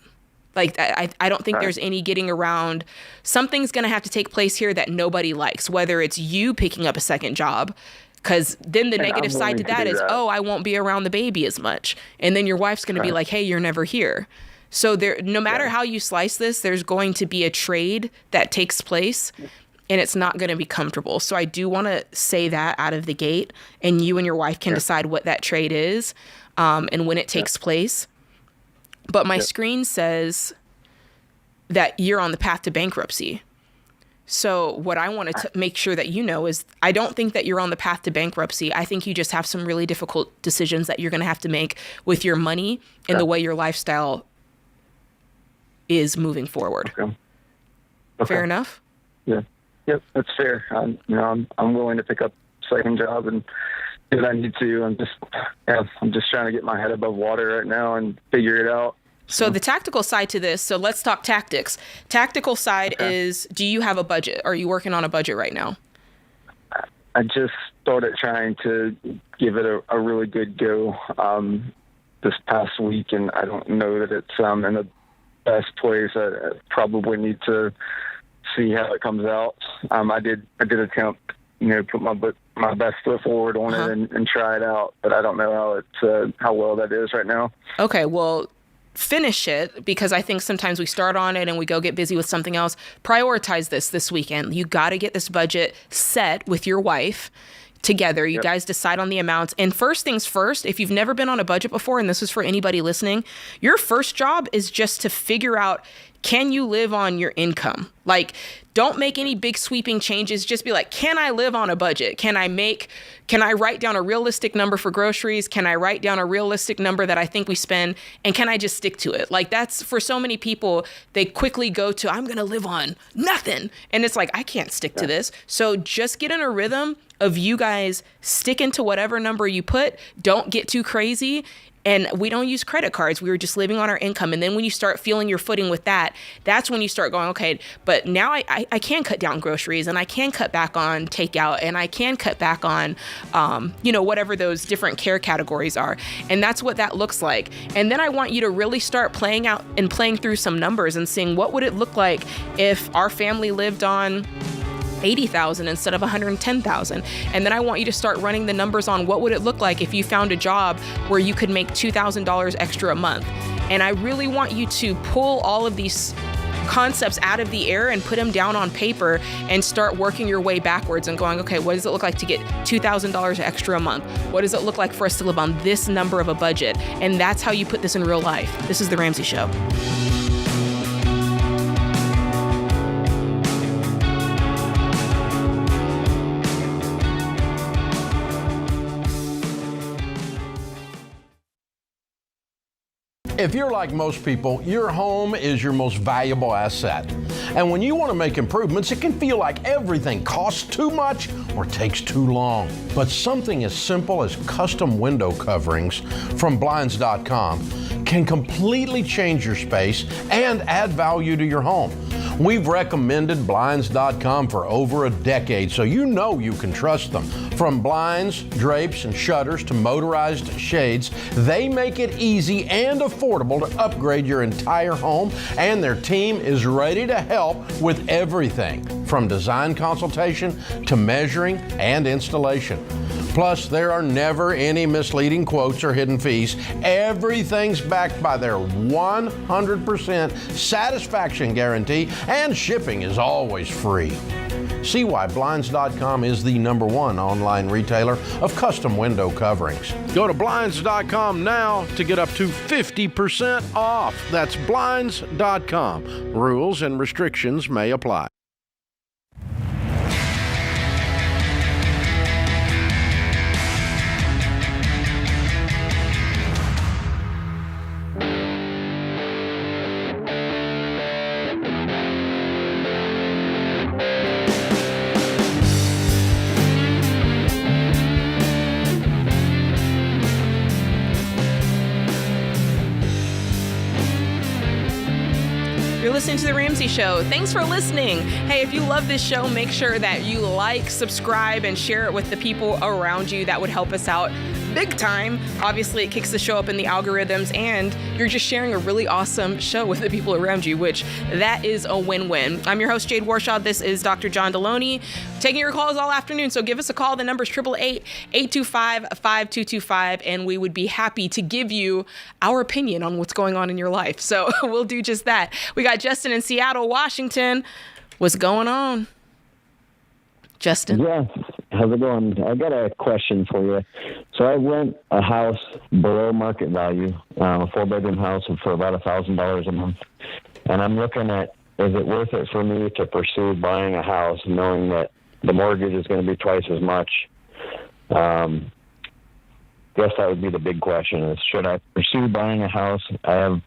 Like, I don't think there's any getting around. Something's going to have to take place here that nobody likes, whether it's you picking up a second job, because then the negative side to that is, I won't be around the baby as much. And then your wife's going to be like, hey, you're never here. So no matter how you slice this, there's going to be a trade that takes place, and it's not going to be comfortable. So I do want to say that out of the gate, and you and your wife can decide what that trade is and when it takes place. But my screen says that you're on the path to bankruptcy. So what I want to make sure that you know is I don't think that you're on the path to bankruptcy. I think you just have some really difficult decisions that you're going to have to make with your money and the way your lifestyle is moving forward. Okay. Fair enough? Yeah. Yep, that's fair. I'm willing to pick up a second job and do what I need to. I'm just trying to get my head above water right now and figure it out. So the tactical side to this, so let's talk tactics. Tactical side is, do you have a budget? Are you working on a budget right now? I just started trying to give it a really good go this past week, and I don't know that it's in the best place. I probably need to see how it comes out. I did attempt, put my best foot forward on it and try it out, but I don't know how well that is right now. Okay, well, finish it, because I think sometimes we start on it and we go get busy with something else. Prioritize this weekend. You got to get this budget set with your wife together. You guys decide on the amounts. And first things first, if you've never been on a budget before, and this is for anybody listening, your first job is just to figure out, can you live on your income? Like, don't make any big sweeping changes. Just be like, can I live on a budget? Can I write down a realistic number for groceries? Can I write down a realistic number that I think we spend? And can I just stick to it? Like, that's for so many people, they quickly go to, I'm going to live on nothing. And it's like, I can't stick to this. So just get in a rhythm of you guys sticking to whatever number you put. Don't get too crazy. And we don't use credit cards. We were just living on our income. And then when you start feeling your footing with that, that's when you start going, okay, but now I can cut down groceries, and I can cut back on takeout, and I can cut back on, whatever those different care categories are. And that's what that looks like. And then I want you to really start playing out and playing through some numbers and seeing what would it look like if our family lived on $80,000 instead of $110,000. And then I want you to start running the numbers on what would it look like if you found a job where you could make $2,000 extra a month. And I really want you to pull all of these concepts out of the air and put them down on paper and start working your way backwards and going, okay, what does it look like to get $2,000 extra a month? What does it look like for us to live on this number of a budget? And that's how you put this in real life. This is The Ramsey Show. If you're like most people, your home is your most valuable asset. And when you want to make improvements, it can feel like everything costs too much or takes too long. But something as simple as custom window coverings from Blinds.com can completely change your space and add value to your home. We've recommended Blinds.com for over a decade, so you know you can trust them. From blinds, drapes, and shutters to motorized shades, they make it easy and affordable to upgrade your entire home, and their team is ready to help with everything from design consultation to measuring and installation. Plus, there are never any misleading quotes or hidden fees. Everything's backed by their 100% satisfaction guarantee, and shipping is always free. See why Blinds.com is the #1 online retailer of custom window coverings. Go to Blinds.com now to get up to 50% off. That's Blinds.com. Rules and restrictions may apply. You're listening to The Ramsey Show. Thanks for listening. Hey, if you love this show, make sure that you like, subscribe, and share it with the people around you. That would help us out big time. Obviously, it kicks the show up in the algorithms, and you're just sharing a really awesome show with the people around you, which that is a win-win. I'm your host, Jade Warshaw. This is Dr. John Delony. Taking your calls all afternoon, so give us a call. The number's 888-825-5225, and we would be happy to give you our opinion on what's going on in your life. So we'll do just that. We got Justin in Seattle, Washington. What's going on? Justin? Yeah, how's it going? I got a question for you. So I rent a house below market value, a 4-bedroom house for about $1,000 a month. And I'm looking at, is it worth it for me to pursue buying a house knowing that the mortgage is going to be twice as much? Guess that would be the big question is, should I pursue buying a house? I have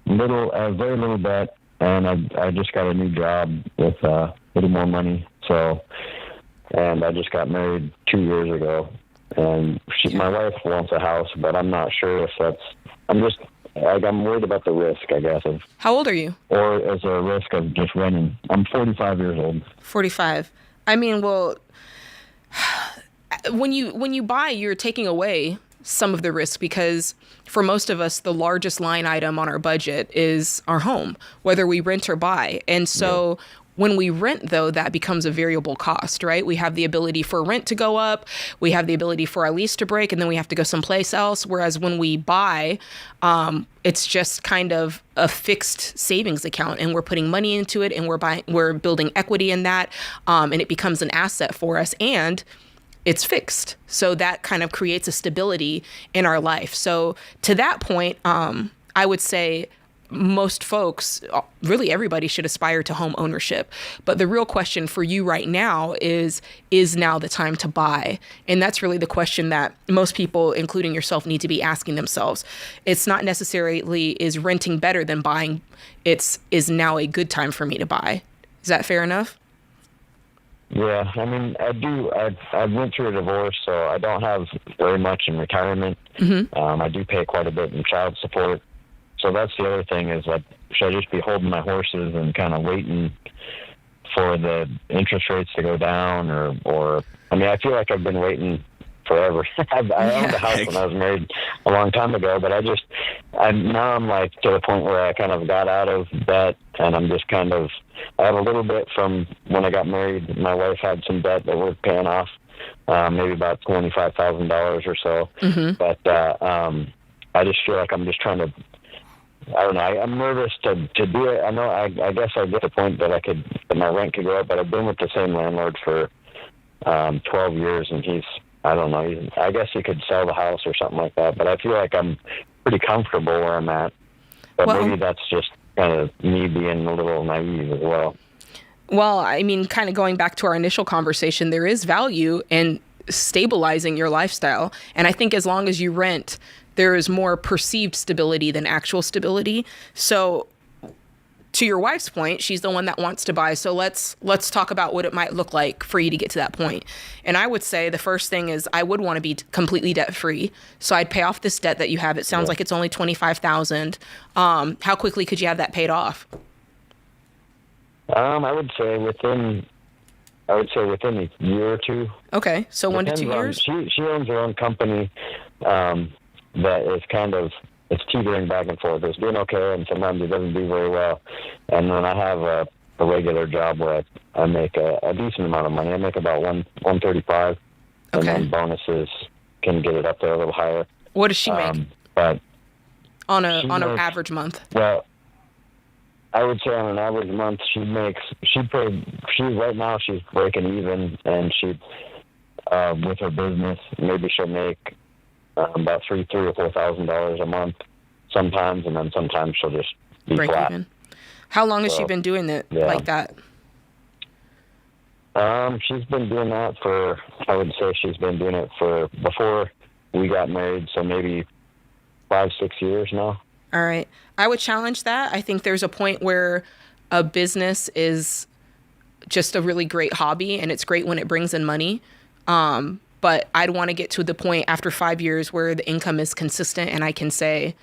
very little debt, and I just got a new job with a little more money. And I just got married 2 years ago, and my wife wants a house, but I'm not sure if I'm worried about the risk, I guess. How old are you? Or is there a risk of just renting? I'm 45 years old. 45. I mean, well, when you buy, you're taking away some of the risk, because for most of us, the largest line item on our budget is our home, whether we rent or buy. And so When we rent, though, that becomes a variable cost, right? We have the ability for rent to go up. We have the ability for our lease to break, and then we have to go someplace else. Whereas when we buy, it's just kind of a fixed savings account, and we're putting money into it, and we're building equity in that, and it becomes an asset for us, and it's fixed. So that kind of creates a stability in our life. So to that point, I would say most folks, really everybody, should aspire to home ownership. But the real question for you right now is now the time to buy? And that's really the question that most people, including yourself, need to be asking themselves. It's not necessarily, is renting better than buying? It's, is now a good time for me to buy? Is that fair enough? Yeah, I mean, I went through a divorce, so I don't have very much in retirement. I do pay quite a bit in child support. So that's the other thing is, like, should I just be holding my horses and kind of waiting for the interest rates to go down, or I mean, I feel like I've been waiting forever. I owned a house when I was married a long time ago, but now I'm like to the point where I kind of got out of debt, and I'm just kind of, I have a little bit from when I got married. My wife had some debt that we're paying off, maybe about $25,000 or so. But I just feel like I'm just trying to, I don't know. I'm nervous to do it. I know. I guess I get the point that that my rent could go up, but I've been with the same landlord for 12 years, and I don't know. I guess he could sell the house or something like that. But I feel like I'm pretty comfortable where I'm at. But maybe that's just kind of me being a little naive as well. Well, I mean, kind of going back to our initial conversation, there is value in stabilizing your lifestyle, and I think as long as you rent, there is more perceived stability than actual stability. So to your wife's point, she's the one that wants to buy. So let's talk about what it might look like for you to get to that point. And I would say the first thing is I would want to be completely debt free. So I'd pay off this debt that you have. It sounds like it's only $25,000. How quickly could you have that paid off? I would say within a year or two. Okay, so 1 to 2 years. She owns her own company. That is kind of, it's teetering back and forth. It's doing okay, and sometimes it doesn't do very well. And then I have a regular job where I make a decent amount of money. I make about $135, and then bonuses can get it up there a little higher. What does she make? But on an average month? Well, I would say on an average month right now she's breaking even, and with her business, maybe she'll make about $3,000 or $4,000 a month sometimes, and then sometimes she'll just be break flat. Even. How long has she been doing it like that? She's been doing that I would say she's been doing it for before we got married, so maybe 5-6 years now. All right. I would challenge that. I think there's a point where a business is just a really great hobby, and it's great when it brings in money. But I'd want to get to the point after 5 years where the income is consistent and I can say,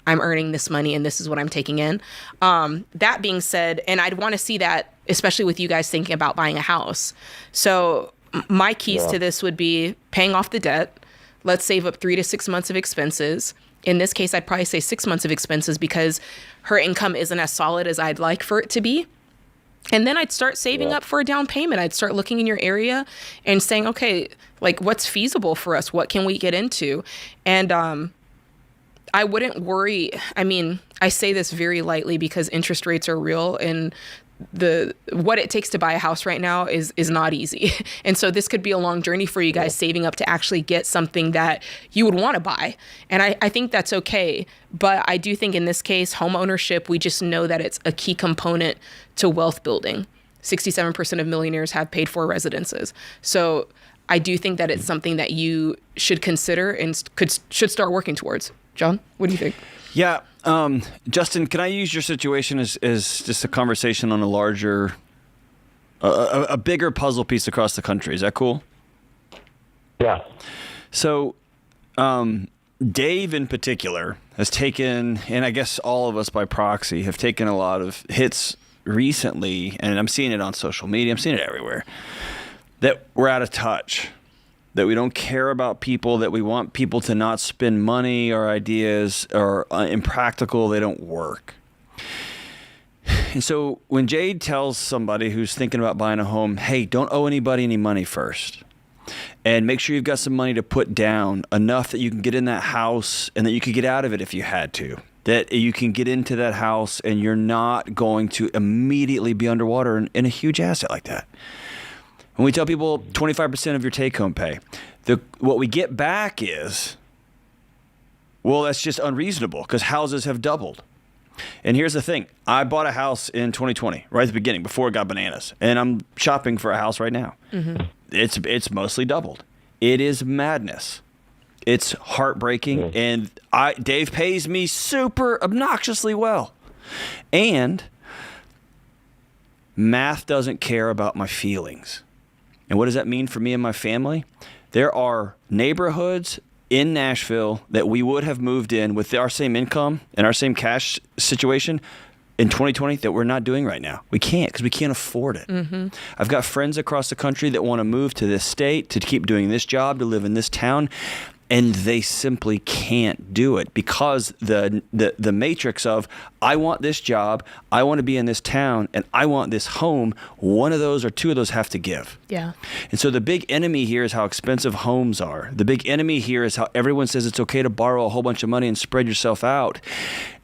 I'm earning this money and this is what I'm taking in. That being said, and I'd want to see that, especially with you guys thinking about buying a house. So my keys to this would be paying off the debt. Let's save up 3 to 6 months of expenses. In this case, I'd probably say 6 months of expenses because her income isn't as solid as I'd like for it to be. And then I'd start saving up for a down payment. I'd start looking in your area and saying, okay, like what's feasible for us? What can we get into? And I wouldn't worry. I mean, I say this very lightly because interest rates are real, and what it takes to buy a house right now is not easy. And so this could be a long journey for you guys saving up to actually get something that you would want to buy. And I think that's okay. But I do think in this case, home ownership, we just know that it's a key component to wealth building. 67% of millionaires have paid for residences. So I do think that it's something that you should consider and should start working towards. John, what do you think? Yeah. Justin, can I use your situation as just a conversation on a larger, a bigger puzzle piece across the country? Is that cool? Yeah. So, Dave in particular has taken, and I guess all of us by proxy have taken a lot of hits recently, and I'm seeing it on social media. I'm seeing it everywhere, that we're out of touch, that we don't care about people, that we want people to not spend money, our ideas are impractical, they don't work. And so when Jade tells somebody who's thinking about buying a home, hey, don't owe anybody any money first. And make sure you've got some money to put down, enough that you can get in that house and that you could get out of it if you had to. That you can get into that house and you're not going to immediately be underwater in a huge asset like that. When we tell people 25% of your take-home pay, what we get back is, well, that's just unreasonable because houses have doubled. And here's the thing. I bought a house in 2020, right at the beginning, before it got bananas. And I'm shopping for a house right now. Mm-hmm. It's mostly doubled. It is madness. It's heartbreaking. And Dave pays me super obnoxiously well. And math doesn't care about my feelings. And what does that mean for me and my family? There are neighborhoods in Nashville that we would have moved in with our same income and our same cash situation in 2020 that we're not doing right now. We can't because we can't afford it. Mm-hmm. I've got friends across the country that want to move to this state, to keep doing this job, to live in this town, and they simply can't do it because the matrix of, I want this job, I want to be in this town, and I want this home, one of those or two of those have to give. Yeah. And so the big enemy here is how expensive homes are. The big enemy here is how everyone says it's okay to borrow a whole bunch of money and spread yourself out.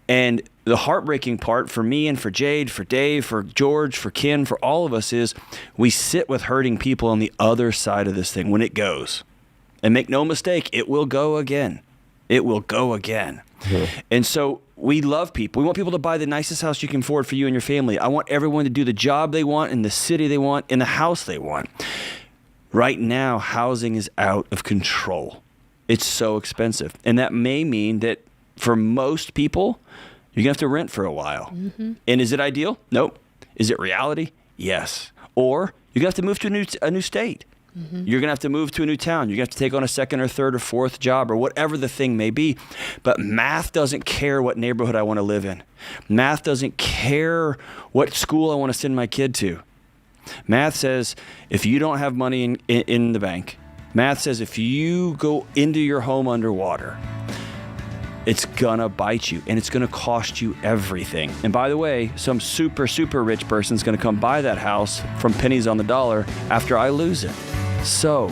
And the heartbreaking part for me and for Jade, for Dave, for George, for Ken, for all of us is we sit with hurting people on the other side of this thing when it goes. And make no mistake, it will go again. It will go again. Mm-hmm. And so we love people. We want people to buy the nicest house you can afford for you and your family. I want everyone to do the job they want in the city they want, in the house they want. Right now, housing is out of control. It's so expensive. And that may mean that for most people, you're going to have to rent for a while. Mm-hmm. And is it ideal? Nope. Is it reality? Yes. Or you're going to have to move to a new state. Mm-hmm. You're going to have to move to a new town. You're going to have to take on a second or third or fourth job or whatever the thing may be. But math doesn't care what neighborhood I want to live in. Math doesn't care what school I want to send my kid to. Math says if you don't have money in the bank, math says if you go into your home underwater, it's going to bite you and it's going to cost you everything. And by the way, some super, super rich person's going to come buy that house from pennies on the dollar after I lose it. So,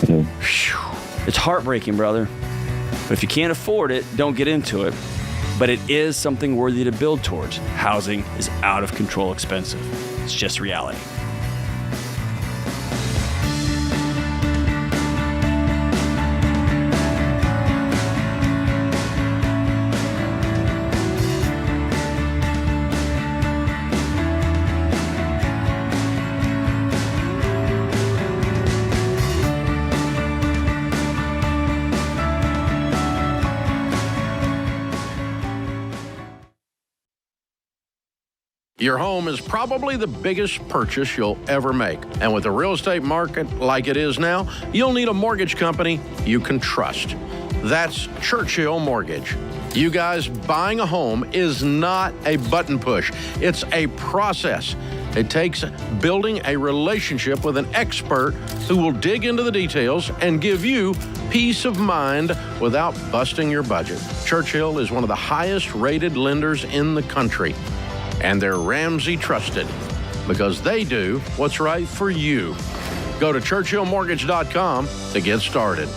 whew, it's heartbreaking, brother. But if you can't afford it, don't get into it. But it is something worthy to build towards. Housing is out of control expensive. It's just reality. Your home is probably the biggest purchase you'll ever make. And with the real estate market like it is now, you'll need a mortgage company you can trust. That's Churchill Mortgage. You guys, buying a home is not a button push. It's a process. It takes building a relationship with an expert who will dig into the details and give you peace of mind without busting your budget. Churchill is one of the highest rated lenders in the country. And they're Ramsey trusted because they do what's right for you. Go to ChurchillMortgage.com to get started.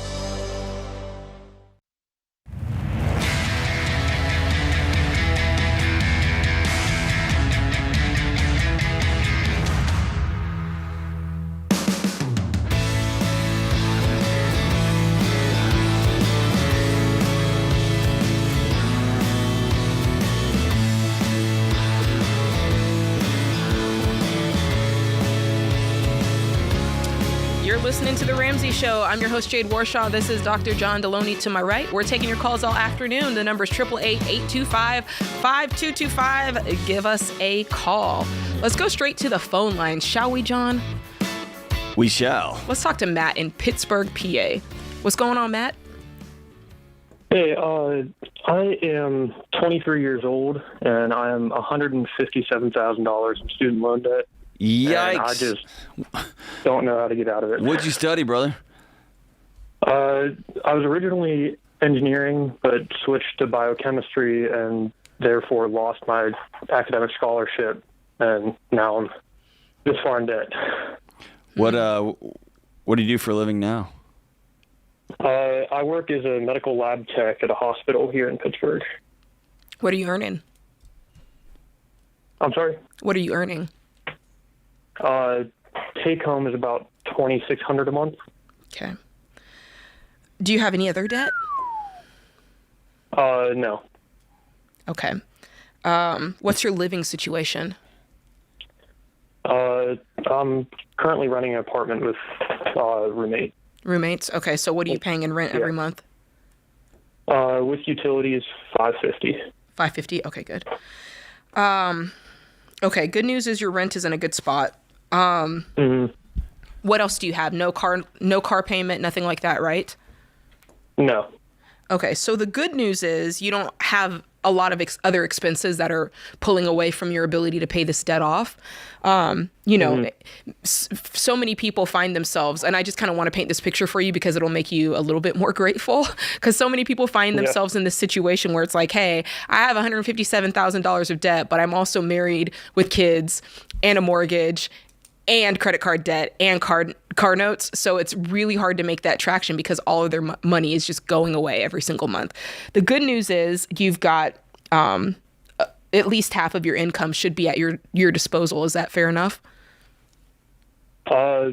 Listening to The Ramsey Show. I'm your host, Jade Warshaw. This is Dr. John Delony to my right. We're taking your calls all afternoon. The number is 888-825-5225. Give us a call. Let's go straight to the phone line, shall we, John? We shall. Let's talk to Matt in Pittsburgh, PA. What's going on, Matt? Hey, I am 23 years old, and I am $157,000 in student loan debt. Yikes. And I just don't know how to get out of it. What'd you study, brother? I was originally engineering, but switched to biochemistry and therefore lost my academic scholarship, and now I'm this far in debt. What do you do for a living now? I work as a medical lab tech at a hospital here in Pittsburgh. What are you earning? I'm sorry? What are you earning? Take home is about $2,600 a month. Okay. Do you have any other debt? No. Okay. What's your living situation? I'm currently renting an apartment with roommate. Roommates? Okay, so what are you paying in rent every month? With utilities, $550. $550? Okay, good. Okay, good news is your rent is in a good spot. What else do you have? No car payment, nothing like that, right? No. Okay, so the good news is you don't have a lot of other expenses that are pulling away from your ability to pay this debt off. So many people find themselves, and I just kind of want to paint this picture for you because it'll make you a little bit more grateful, because so many people find themselves in this situation where it's like, hey, I have $157,000 of debt, but I'm also married with kids and a mortgage and credit card debt and car notes. So it's really hard to make that traction because all of their money is just going away every single month. The good news is you've got at least half of your income should be at your disposal. Is that fair enough? Yeah,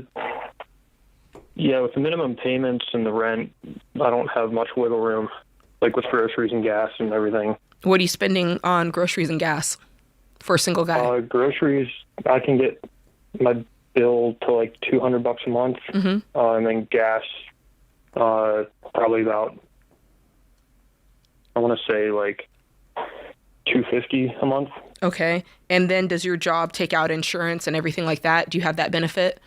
with the minimum payments and the rent, I don't have much wiggle room, like with groceries and gas and everything. What are you spending on groceries and gas for a single guy? Groceries, I can get my bill to like $200 a month, and then gas, probably about, I want to say like $250 a month. Okay, and then does your job take out insurance and everything like that? Do you have that benefit?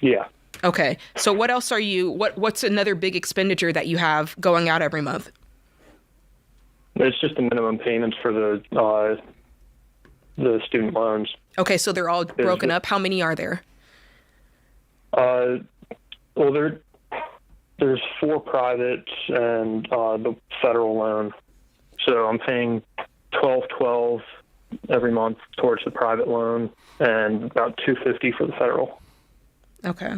Yeah. Okay, so what else are you? What's another big expenditure that you have going out every month? It's just the minimum payments for the student loans. Okay, so they're all broken up. How many are there? Well, there's 4 privates and the federal loan. So I'm paying $1,212 every month towards the private loan and about $250 for the federal. Okay.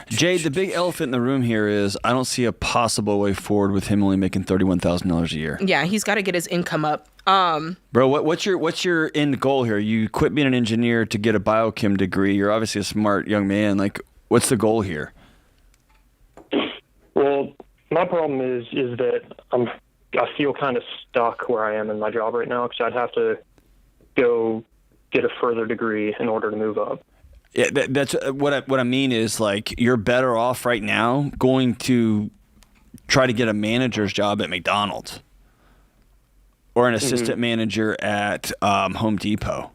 Jade, the big elephant in the room here is I don't see a possible way forward with him only making $31,000 a year. Yeah, he's got to get his income up. Bro, what's your end goal here? You quit being an engineer to get a biochem degree. You're obviously a smart young man. Like, what's the goal here? Well, my problem is that I feel kind of stuck where I am in my job right now because I'd have to go get a further degree in order to move up. Yeah, that's what I mean is like you're better off right now going to try to get a manager's job at McDonald's or an assistant manager at Home Depot.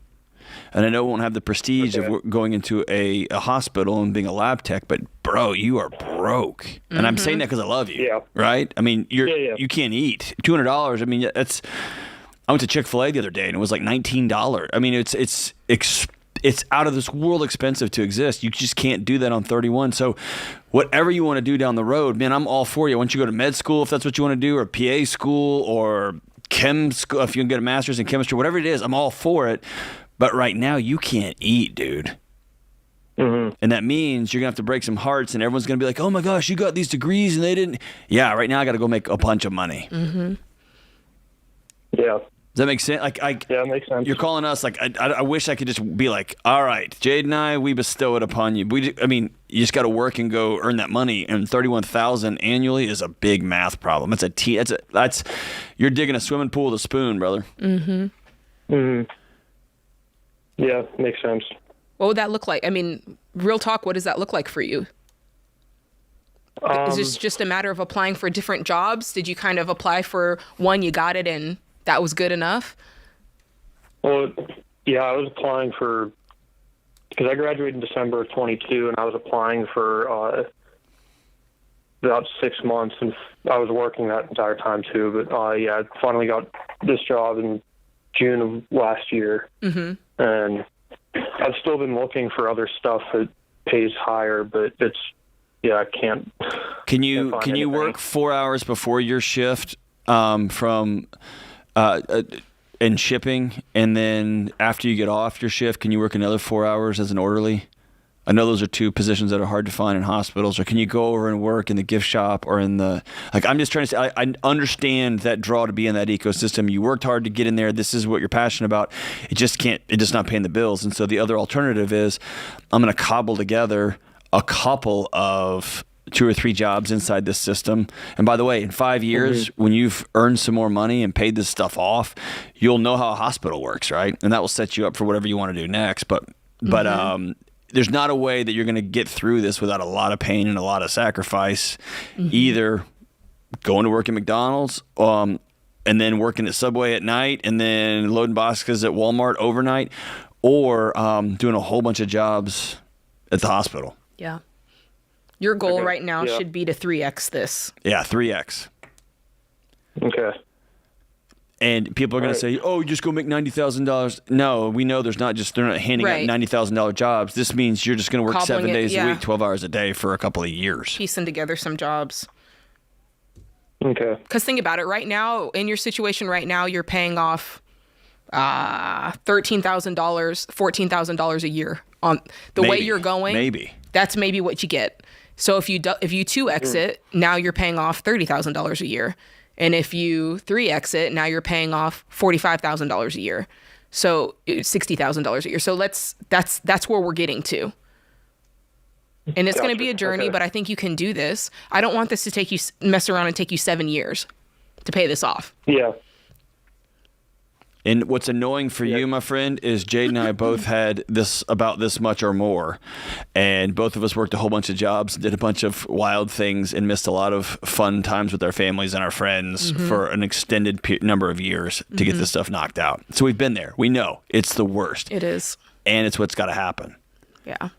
And I know it won't have the prestige of going into a hospital and being a lab tech, but bro, you are broke. And I'm saying that because I love you, right? I mean, you can't eat $200. I mean, I went to Chick-fil-A the other day and it was like $19. I mean, it's out of this world expensive to exist. You just can't do that on 31. So whatever you want to do down the road, man, I'm all for you. Once you go to med school, if that's what you want to do, or PA school or chem school, if you can get a master's in chemistry, whatever it is, I'm all for it. But right now you can't eat, dude. And that means you're going to have to break some hearts and everyone's going to be like, oh my gosh, you got these degrees and they didn't. Yeah, right now I got to go make a bunch of money. Yeah. Does that make sense? Yeah, it makes sense. You're calling us like I wish I could just be like, all right, Jade and I, we bestow it upon you. You just got to work and go earn that money, and $31,000 annually is a big math problem. That's you're digging a swimming pool with a spoon, brother. Yeah, makes sense. What would that look like? I mean, real talk, what does that look like for you? Is this just a matter of applying for different jobs? Did you kind of apply for one, you got it, and that was good enough? Well, yeah, I was applying for, because I graduated in December of 22, and I was applying for about 6 months, and I was working that entire time too. But I finally got this job in June of last year, and I've still been looking for other stuff that pays higher, but I can't. Can you work 4 hours before your shift from in shipping, and then after you get off your shift, can you work another 4 hours as an orderly? I know those are two positions that are hard to find in hospitals. Or can you go over and work in the gift shop or in the, like, I'm just trying to say, I understand that draw to be in that ecosystem. You worked hard to get in there. This is what you're passionate about. It's just not paying the bills. And so the other alternative is I'm going to cobble together a couple of 2 or 3 jobs inside this system. And by the way, in 5 years, when you've earned some more money and paid this stuff off, you'll know how a hospital works, right? And that will set you up for whatever you want to do next. But there's not a way that you're going to get through this without a lot of pain and a lot of sacrifice. Either going to work at McDonald's, and then working at Subway at night, and then loading boxes at Walmart overnight, or doing a whole bunch of jobs at the hospital. Yeah. Your goal right now should be to 3x this. Yeah, 3x. Okay. And people are going to say, "Oh, just go make $90,000." No, we know they're not handing out $90,000 jobs. This means you're just going to work Cobbling 7 days it, a week, 12 hours a day for a couple of years. Piecing together some jobs. Okay. Because think about it. Right now, in your situation right now, you're paying off $13,000, $14,000 a year on the way you're going. Maybe. That's maybe what you get. So if you 2x it, now you're paying off $30,000 a year. And if you 3x it, now you're paying off $45,000 a year. So $60,000 a year. So that's where we're getting to. And it's going to be a journey, but I think you can do this. I don't want this to mess around and take you 7 years to pay this off. Yeah. And what's annoying for you, my friend, is Jade and I both had about this much or more. And both of us worked a whole bunch of jobs, did a bunch of wild things, and missed a lot of fun times with our families and our friends for an extended number of years to get this stuff knocked out. So we've been there. We know it's the worst. It is. And it's what's got to happen. Yeah.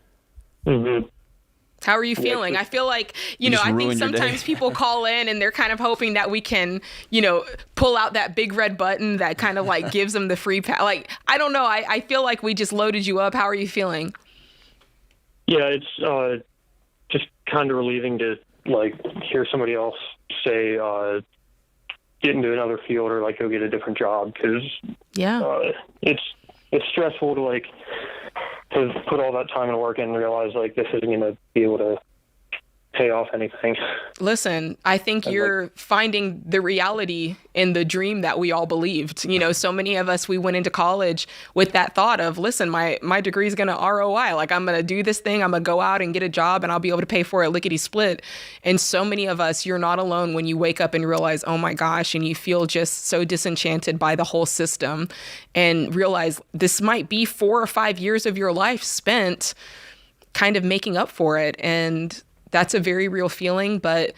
How are you feeling? I feel like, I think sometimes people call in and they're kind of hoping that we can, pull out that big red button that kind of like gives them the free pass. Like, I don't know. I feel like we just loaded you up. How are you feeling? Yeah, it's just kind of relieving to like hear somebody else say get into another field or like go get a different job, because it's stressful to like to put all that time and work in and realize like this isn't going to be able to pay off anything. Listen, I think you're finding the reality in the dream that we all believed. So many of us, we went into college with that thought of, listen, my degree is going to ROI. Like, I'm going to do this thing. I'm going to go out and get a job and I'll be able to pay for it lickety split. And so many of us, you're not alone when you wake up and realize, oh my gosh, and you feel just so disenchanted by the whole system and realize this might be 4 or 5 years of your life spent kind of making up for it. And that's a very real feeling, but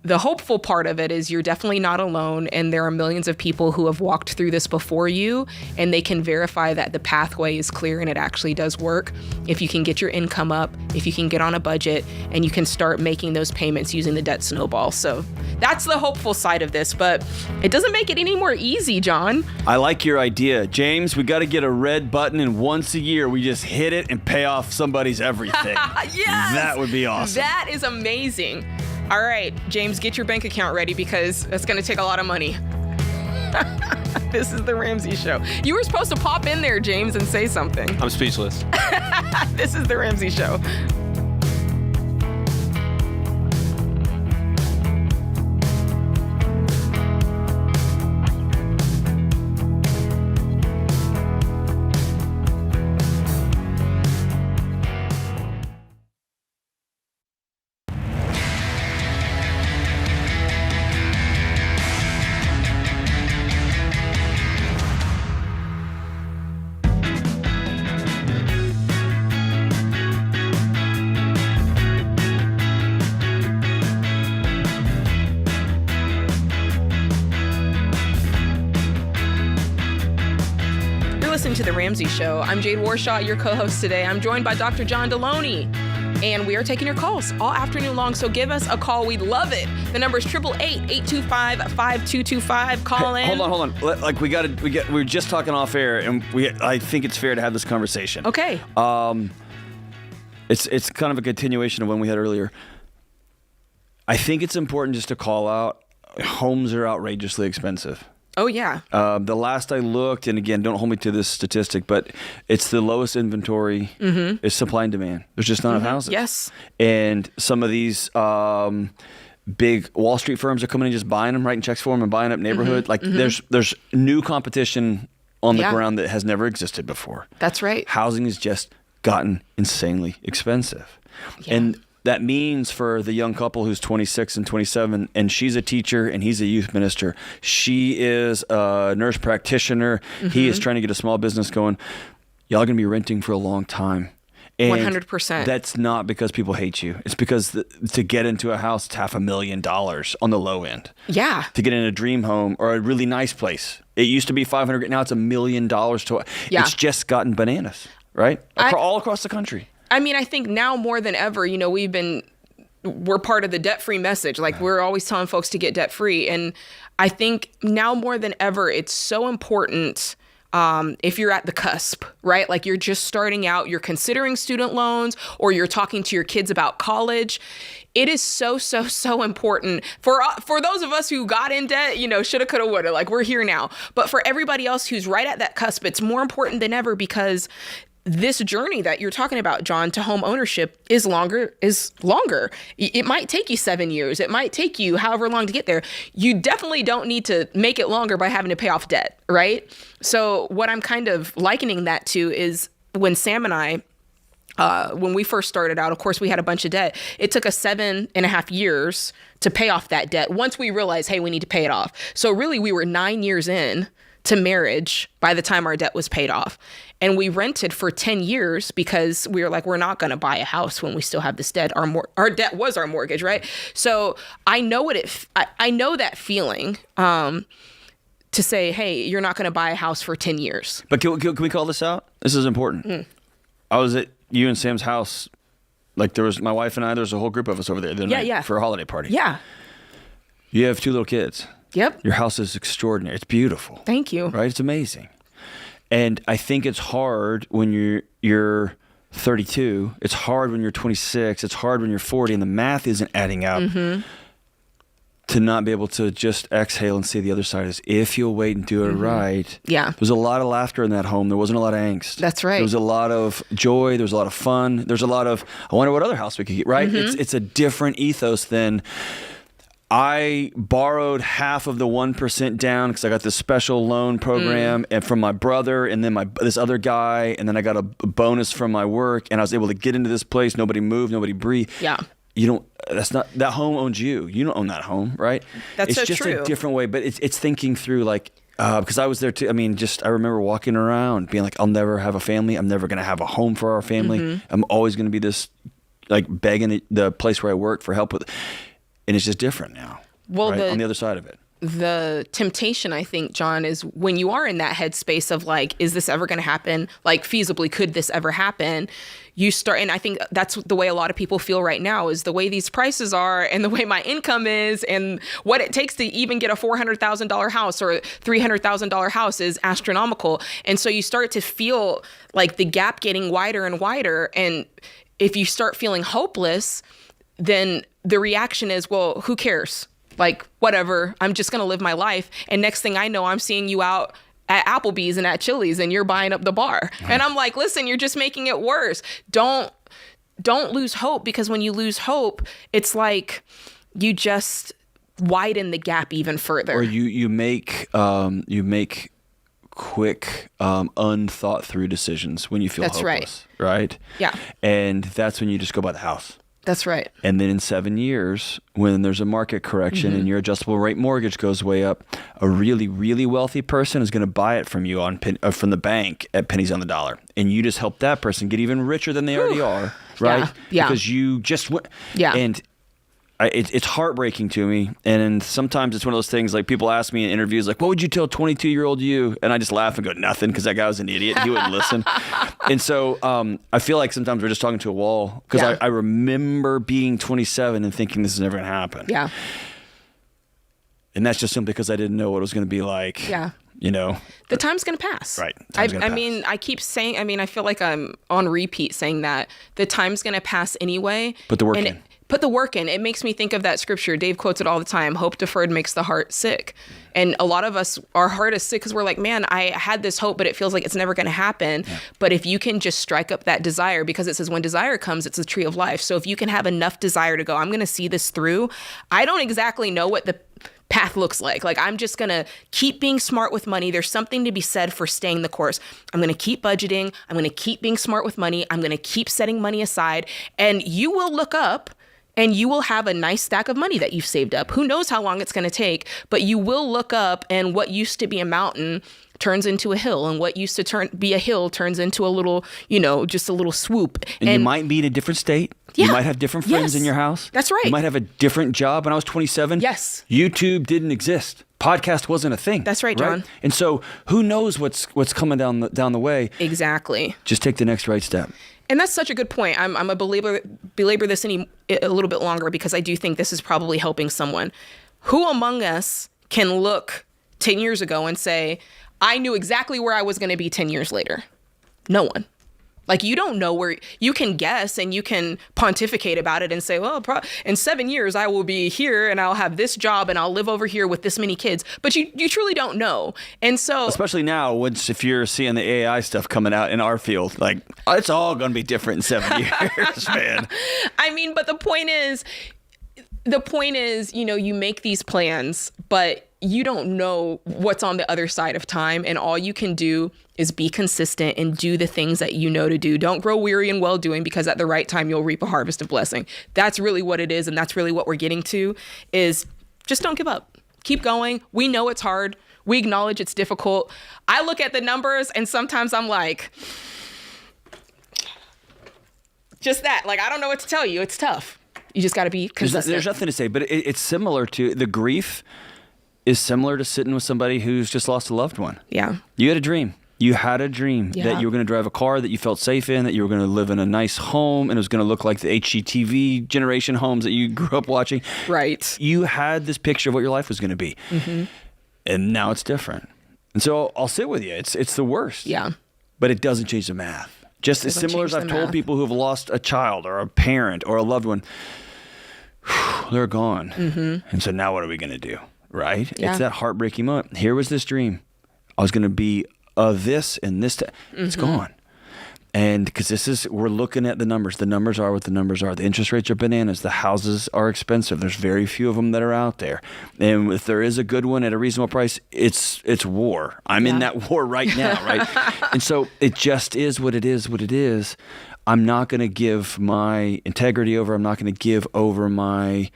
the hopeful part of it is you're definitely not alone, and there are millions of people who have walked through this before you, and they can verify that the pathway is clear and it actually does work. If you can get your income up, if you can get on a budget, and you can start making those payments using the debt snowball. So that's the hopeful side of this, but it doesn't make it any more easy, John. I like your idea. James, we got to get a red button, and once a year we just hit it and pay off somebody's everything. Yes! That would be awesome. That is amazing. All right, James, get your bank account ready because it's going to take a lot of money. This is the Ramsey Show. You were supposed to pop in there, James, and say something. I'm speechless. This is the Ramsey Show. To the Ramsey Show. I'm Jade Warshaw, your co-host today. I'm joined by Dr. John Delony, and we are taking your calls all afternoon long, so give us a call. We'd love it. The number is 888-825-5225. Call in. Hold on. Like we were just talking off air, and I think it's fair to have this conversation. Okay. It's kind of a continuation of one we had earlier. I think it's important just to call out homes are outrageously expensive. Oh, yeah. The last I looked, and again, don't hold me to this statistic, but it's the lowest inventory is supply and demand. There's just not enough houses. Yes. And some of these big Wall Street firms are coming in just buying them, writing checks for them and buying up neighborhood. Like there's new competition on the ground that has never existed before. That's right. Housing has just gotten insanely expensive. Yeah. And that means for the young couple who's 26 and 27, and she's a teacher and he's a youth minister, she is a nurse practitioner, he is trying to get a small business going, y'all going to be renting for a long time. And 100%. That's not because people hate you. It's because to get into a house, it's $500,000 on the low end. Yeah. To get in a dream home or a really nice place. It used to be $500,000, now it's $1 million. It's just gotten bananas, right? All across the country. I mean, I think now more than ever, you know, we're part of the debt-free message. Like we're always telling folks to get debt-free. And I think now more than ever, it's so important if you're at the cusp, right? Like you're just starting out, you're considering student loans, or you're talking to your kids about college. It is so, so, so important for those of us who got in debt, you know, shoulda, coulda, woulda, like we're here now. But for everybody else who's right at that cusp, it's more important than ever because this journey that you're talking about, John, to home ownership is longer. It might take you 7 years. It might take you however long to get there. You definitely don't need to make it longer by having to pay off debt, right? So what I'm kind of likening that to is when Sam and I, when we first started out, of course, we had a bunch of debt. It took us 7.5 years to pay off that debt once we realized, hey, we need to pay it off. So really, we were 9 years in to marriage by the time our debt was paid off. And we rented for 10 years because we were like, we're not going to buy a house when we still have this debt. Our debt was our mortgage, right? So I know I know that feeling to say, hey, you're not going to buy a house for 10 years. But can we call this out? This is important. I was at you and Sam's house. Like there was my wife and I, there's a whole group of us over there the night for a holiday party. Yeah. You have 2 little kids. Yep. Your house is extraordinary. It's beautiful. Thank you. Right? It's amazing. And I think it's hard when you're 32. It's hard when you're 26. It's hard when you're 40 and the math isn't adding up to not be able to just exhale and see the other side is if you'll wait and do it right. Yeah. There's a lot of laughter in that home. There wasn't a lot of angst. That's right. There was a lot of joy. There was a lot of fun. There's a lot of, I wonder what other house we could get, right? It's a different ethos than I borrowed half of the 1% down because I got this special loan program and from my brother and then this other guy, and then I got a bonus from my work, and I was able to get into this place. Nobody moved, nobody breathed. Yeah. You don't. That's not that home owns you. You don't own that home, right? That's so true. It's just a different way, but it's thinking through like. Because I was there too. I mean, I remember walking around being like, I'll never have a family. I'm never going to have a home for our family. I'm always going to be this, like begging the place where I work for help with. And it's just different now. Well, right? On the other side of it. The temptation, I think, John, is when you are in that headspace of like, is this ever going to happen? Like, feasibly, could this ever happen? You start, and I think that's the way a lot of people feel right now is the way these prices are and the way my income is and what it takes to even get a $400,000 house or $300,000 house is astronomical. And so you start to feel like the gap getting wider and wider. And if you start feeling hopeless, then the reaction is, well, who cares? Like, whatever, I'm just going to live my life. And next thing I know, I'm seeing you out at Applebee's and at Chili's and you're buying up the bar. And I'm like, listen, you're just making it worse. Don't lose hope, because when you lose hope, it's like you just widen the gap even further. Or you make quick, unthought through decisions when you feel hopeless. Right? Yeah. And that's when you just go buy the house. That's right. And then in 7 years, when there's a market correction and your adjustable rate mortgage goes way up, a really, really wealthy person is going to buy it from you from the bank at pennies on the dollar. And you just help that person get even richer than they already are, right? Yeah. Because you just went. Yeah. And it's heartbreaking to me. And sometimes it's one of those things like people ask me in interviews, like, what would you tell 22-year-old you? And I just laugh and go, nothing, because that guy was an idiot. He wouldn't listen. And so I feel like sometimes we're just talking to a wall, because I remember being 27 and thinking this is never going to happen. Yeah. And that's just simply because I didn't know what it was going to be like. Yeah. You know, the time's going to pass. Right. I mean, I keep saying, I feel like I'm on repeat saying that the time's going to pass anyway. But the work in. put the work in. It makes me think of that scripture. Dave quotes it all the time. Hope deferred makes the heart sick. And a lot of us, our heart is sick because we're like, man, I had this hope, but it feels like it's never going to happen. Yeah. But if you can just strike up that desire, because it says when desire comes, it's a tree of life. So if you can have enough desire to go, I'm going to see this through. I don't exactly know what the path looks like. Like, I'm just going to keep being smart with money. There's something to be said for staying the course. I'm going to keep budgeting. I'm going to keep being smart with money. I'm going to keep setting money aside. And you will look up and you will have a nice stack of money that you've saved up. Who knows how long it's going to take, but you will look up and what used to be a mountain turns into a hill, and what used to be a hill turns into a little, just a little swoop. And you might be in a different state. Yeah. You might have different friends in your house. That's right. You might have a different job. When I was 27, yes, YouTube didn't exist. Podcast wasn't a thing. That's right, John. And so who knows what's coming down the way. Exactly. Just take the next right step. And that's such a good point. I'm a belabor this a little bit longer, because I do think this is probably helping someone. Who among us can look 10 years ago and say, I knew exactly where I was going to be 10 years later? No one. Like, you don't know where. You can guess and you can pontificate about it and say, well, in 7 years I will be here and I'll have this job and I'll live over here with this many kids. But you truly don't know. And so, especially now, if you're seeing the AI stuff coming out in our field, like, it's all going to be different in 7 years, man. I mean, but the point is, you make these plans, but you don't know what's on the other side of time. And all you can do is be consistent and do the things that you know to do. Don't grow weary in well doing, because at the right time, you'll reap a harvest of blessing. That's really what it is. And that's really what we're getting to, is just don't give up. Keep going. We know it's hard. We acknowledge it's difficult. I look at the numbers and sometimes I'm like, just that. Like, I don't know what to tell you. It's tough. You just got to be consistent. There's nothing to say, but it's similar to the grief is similar to sitting with somebody who's just lost a loved one. Yeah. You had a dream. You had a dream that you were going to drive a car that you felt safe in, that you were going to live in a nice home, and it was going to look like the HGTV generation homes that you grew up watching. Right. You had this picture of what your life was going to be. Mm-hmm. And now it's different. And so I'll sit with you. It's the worst. Yeah. But it doesn't change the math. Just as similar as I've told people who have lost a child or a parent or a loved one, they're gone. Mm-hmm. And so now what are we going to do? Right? Yeah. It's that heartbreaking moment. Here was this dream. I was going to be this and this. It's gone. And because we're looking at the numbers. The numbers are what the numbers are. The interest rates are bananas. The houses are expensive. There's very few of them that are out there. And if there is a good one at a reasonable price, it's war. I'm in that war right now, right? And so it just is what it is. I'm not going to give my integrity over. I'm not going to give over my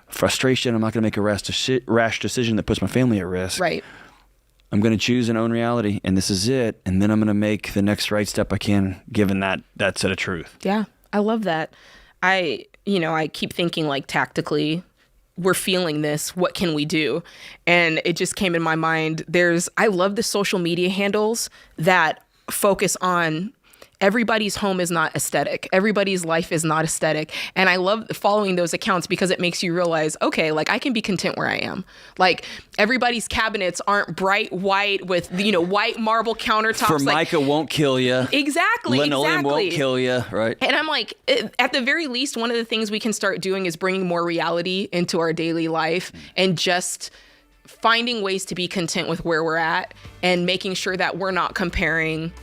frustration. I'm not going to make a rash decision that puts my family at risk. Right. I'm going to choose and own reality, and this is it. And then I'm going to make the next right step I can, given that set of truth. Yeah, I love that. I keep thinking, like, tactically, we're feeling this. What can we do? And it just came in my mind. I love the social media handles that focus on everybody's home is not aesthetic. Everybody's life is not aesthetic. And I love following those accounts because it makes you realize, okay, like, I can be content where I am. Like, everybody's cabinets aren't bright white with, white marble countertops. Formica won't kill you. Exactly. Linoleum won't kill you, right? And I'm like, at the very least, one of the things we can start doing is bringing more reality into our daily life and just finding ways to be content with where we're at and making sure that we're not comparing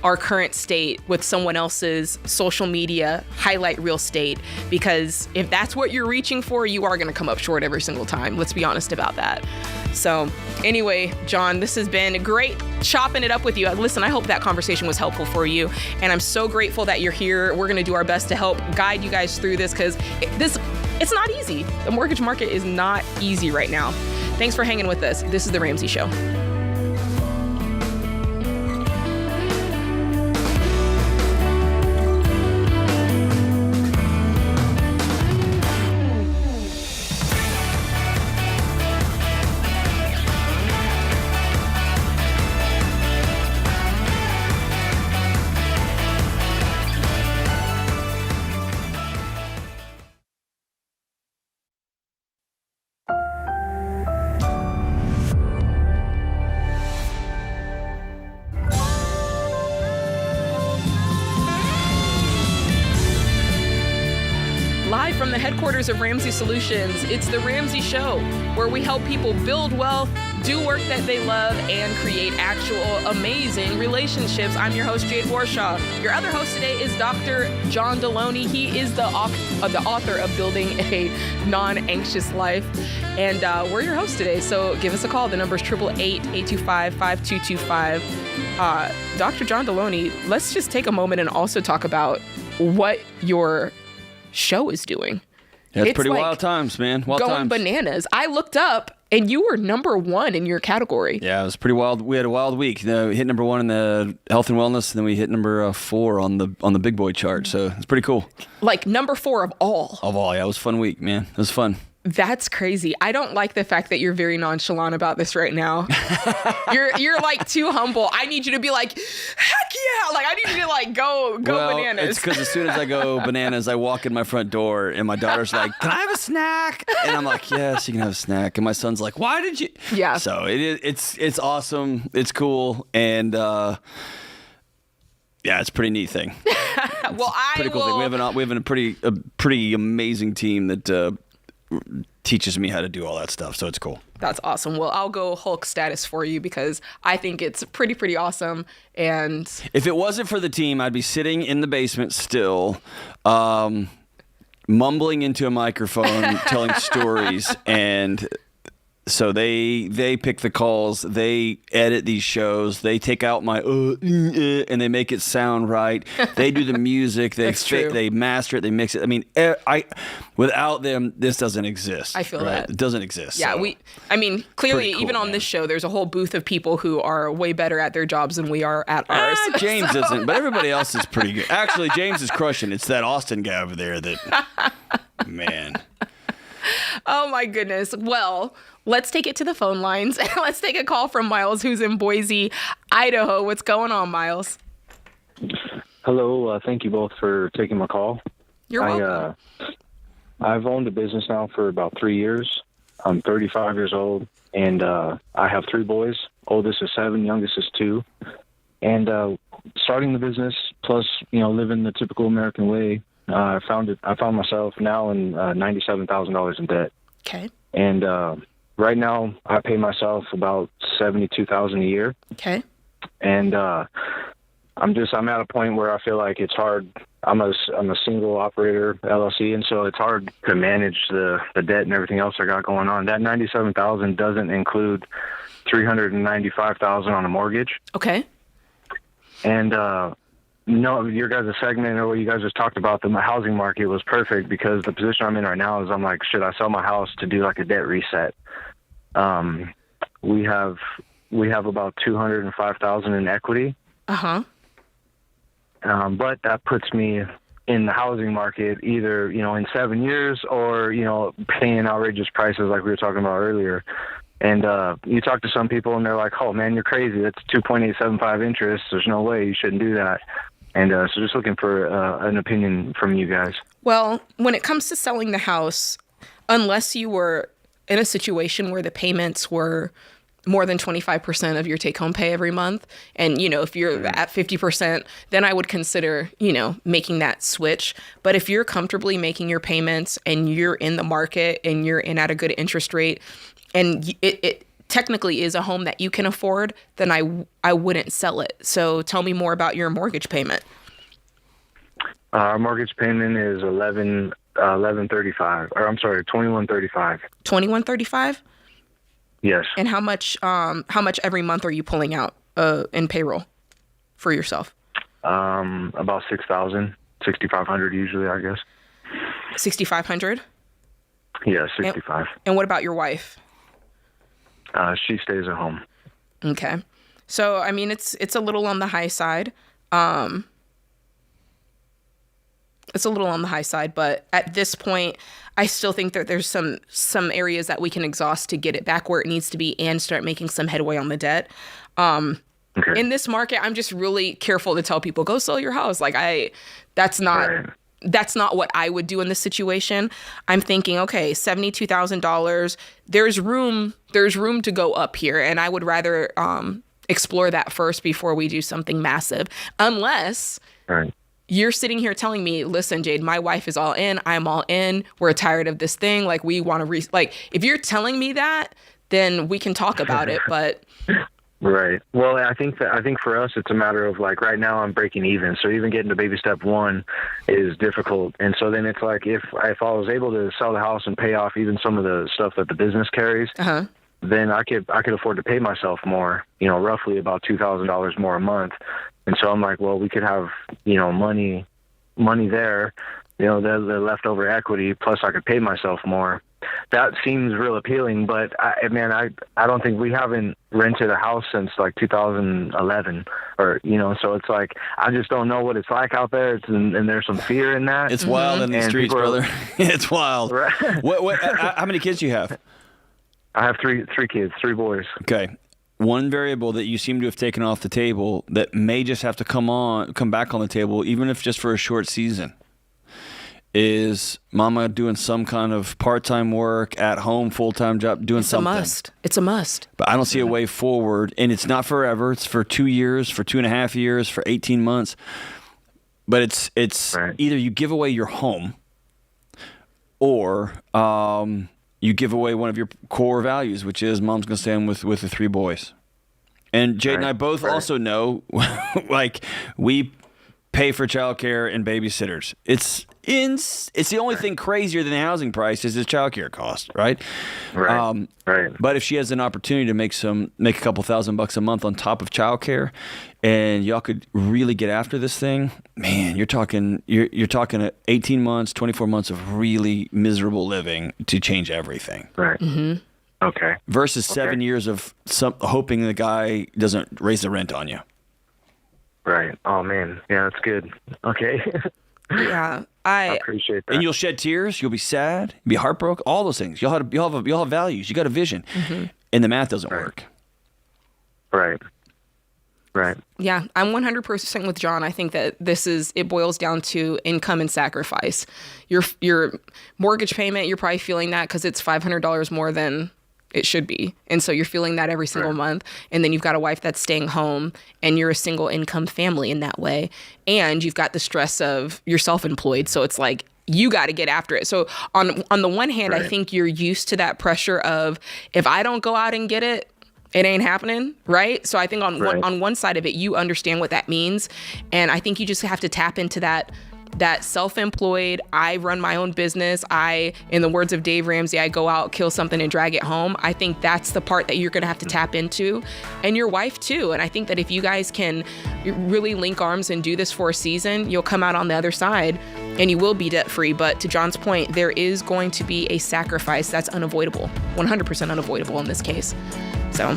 our current state with someone else's social media highlight reel state, because if that's what you're reaching for, you are going to come up short every single time. Let's be honest about that. So anyway, John, this has been great chopping it up with you. Listen, I hope that conversation was helpful for you, and I'm so grateful that you're here. We're going to do our best to help guide you guys through this, because it's not easy. The mortgage market is not easy right now. Thanks for hanging with us. This is The Ramsey Show. from the headquarters of Ramsey Solutions, it's the Ramsey Show, where we help people build wealth, do work that they love, and create actual amazing relationships. I'm your host, Jade Warshaw. Your other host today is Dr. John Delony. He is the author of Building a Non-Anxious Life. And we're your host today, so give us a call. The number is 888-825-5225. Dr. John Delony, let's just take a moment and also talk about what your show is doing. Yeah, it's pretty wild times, man. Wild going times. Bananas. I looked up and you were number one in your category. Yeah, it was pretty wild. We had a wild week. We hit number one in the health and wellness, and then we hit number 4 on the big boy chart. So it's pretty cool. Like number 4 of all. Of all, yeah. It was a fun week, man. It was fun. That's crazy. I don't like the fact that you're very nonchalant about this right now. You're like too humble. I need you to be like, heck yeah! Like I need you to like go bananas. It's because as soon as I go bananas, I walk in my front door and my daughter's like, "Can I have a snack?" And I'm like, "Yes, you can have a snack." And my son's like, "Why did you?" Yeah. So it's awesome. It's cool, and yeah, it's a pretty neat thing. Well, pretty cool thing. We have a pretty amazing team that teaches me how to do all that stuff, so it's cool. That's awesome. Well, I'll go Hulk status for you because I think it's pretty awesome. And if it wasn't for the team, I'd be sitting in the basement still, mumbling into a microphone, telling stories, and so they pick the calls, they edit these shows, they take out my and they make it sound right. They do the music, they master it, they mix it. I mean, without them, this doesn't exist. I feel that it doesn't exist. Yeah, so. Clearly, cool, even on this show, there's a whole booth of people who are way better at their jobs than we are at ours. James isn't, but everybody else is pretty good. Actually, James is crushing. It's that Austin guy over there that, man. Oh my goodness. Well, let's take it to the phone lines. Let's take a call from Miles, who's in Boise, Idaho. What's going on, Miles? Hello. Thank you both for taking my call. You're welcome. I've owned a business now for about 3 years. I'm 35 years old, and I have 3 boys. Oldest is 7, youngest is 2. And starting the business, plus living the typical American way, I found myself now in $97,000 in debt. Okay. And right now, I pay myself about $72,000 a year. Okay. And I'm at a point where I feel like it's hard. I'm a single operator LLC, and so it's hard to manage the debt and everything else I got going on. That $97,000 doesn't include $395,000 on a mortgage. Okay. And your guys' segment or what you guys just talked about, the housing market was perfect because the position I'm in right now is I'm like, should I sell my house to do like a debt reset? We have about $205,000 in equity. Uh-huh. But that puts me in the housing market either, in 7 years or, paying outrageous prices like we were talking about earlier. And you talk to some people and they're like, oh man, you're crazy. That's 2.875 interest. There's no way you shouldn't do that. And so just looking for an opinion from you guys. Well, when it comes to selling the house, unless you were in a situation where the payments were more than 25% of your take-home pay every month, and, if you're at 50%, then I would consider, making that switch. But if you're comfortably making your payments and you're in the market and you're in at a good interest rate, and it technically is a home that you can afford, then I wouldn't sell it. So tell me more about your mortgage payment. Our mortgage payment is $2135. $2135? Yes. And how much every month are you pulling out in payroll for yourself? About $6,000, $6,500 usually, I guess. $6,500? Yeah, $65,000. And what about your wife? She stays at home. Okay. So, it's a little on the high side. It's a little on the high side, but at this point, I still think that there's some areas that we can exhaust to get it back where it needs to be and start making some headway on the debt. Okay. In this market, I'm just really careful to tell people, go sell your house. That's not what I would do in this situation. I'm thinking, okay, $72,000, there's room to go up here. And I would rather explore that first before we do something massive. Unless you're sitting here telling me, listen, Jade, my wife is all in. I'm all in. We're tired of this thing. Like, we want to like, if you're telling me that, then we can talk about it. But right. Well, I think for us, it's a matter of like right now I'm breaking even. So even getting to baby step 1 is difficult. And so then it's like if I was able to sell the house and pay off even some of the stuff that the business carries, then I could afford to pay myself more, roughly about $2,000 more a month. And so I'm like, well, we could have, money there, the leftover equity, plus I could pay myself more. That seems real appealing, but I don't think we haven't rented a house since like 2011 or, so it's like, I just don't know what it's like out there. And there's some fear in that. It's wild in the streets, brother. It's wild. Right. How many kids do you have? I have three kids, 3 boys. Okay. One variable that you seem to have taken off the table that may just have to come back on the table, even if just for a short season, is mama doing some kind of part-time work, at home, full-time job, doing something. It's a must. But I don't see a way forward, and it's not forever. It's for 2 years, for 2.5 years, for 18 months. But it's right. Either you give away your home or you give away one of your core values, which is mom's going to stay in with the 3 boys. And Jade and I both also know, like, we pay for childcare and babysitters. It's the only thing crazier than the housing price is the childcare cost, right? Right. Right. But if she has an opportunity to make a couple $1,000 a month on top of childcare, and y'all could really get after this thing, man, you're talking 18 months, 24 months of really miserable living to change everything. Right. Mm-hmm. Okay. Versus 7 years of hoping the guy doesn't raise the rent on you. Right. Oh man. Yeah, that's good. Okay. Yeah, I appreciate that. And you'll shed tears. You'll be sad. You'll be heartbroken. All those things. You'll have values. You got a vision, and the math doesn't work. Right. Right. Yeah, I'm 100% with John. I think that it boils down to income and sacrifice. Your mortgage payment, you're probably feeling that because it's $500 more than it should be. And so you're feeling that every single month. And then you've got a wife that's staying home and you're a single income family in that way. And you've got the stress of you're self-employed. So it's like, you got to get after it. So on the one hand, I think you're used to that pressure of if I don't go out and get it, it ain't happening, right? So I think on one side of it, you understand what that means. And I think you just have to tap into that self-employed, I run my own business. In the words of Dave Ramsey, I go out, kill something and drag it home. I think that's the part that you're going to have to tap into, and your wife too. And I think that if you guys can really link arms and do this for a season, you'll come out on the other side and you will be debt free. But to John's point, there is going to be a sacrifice that's unavoidable, 100% unavoidable in this case. So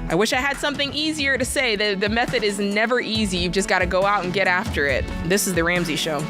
I wish I had something easier to say. The method is never easy. You've just got to go out and get after it. This is The Ramsey Show.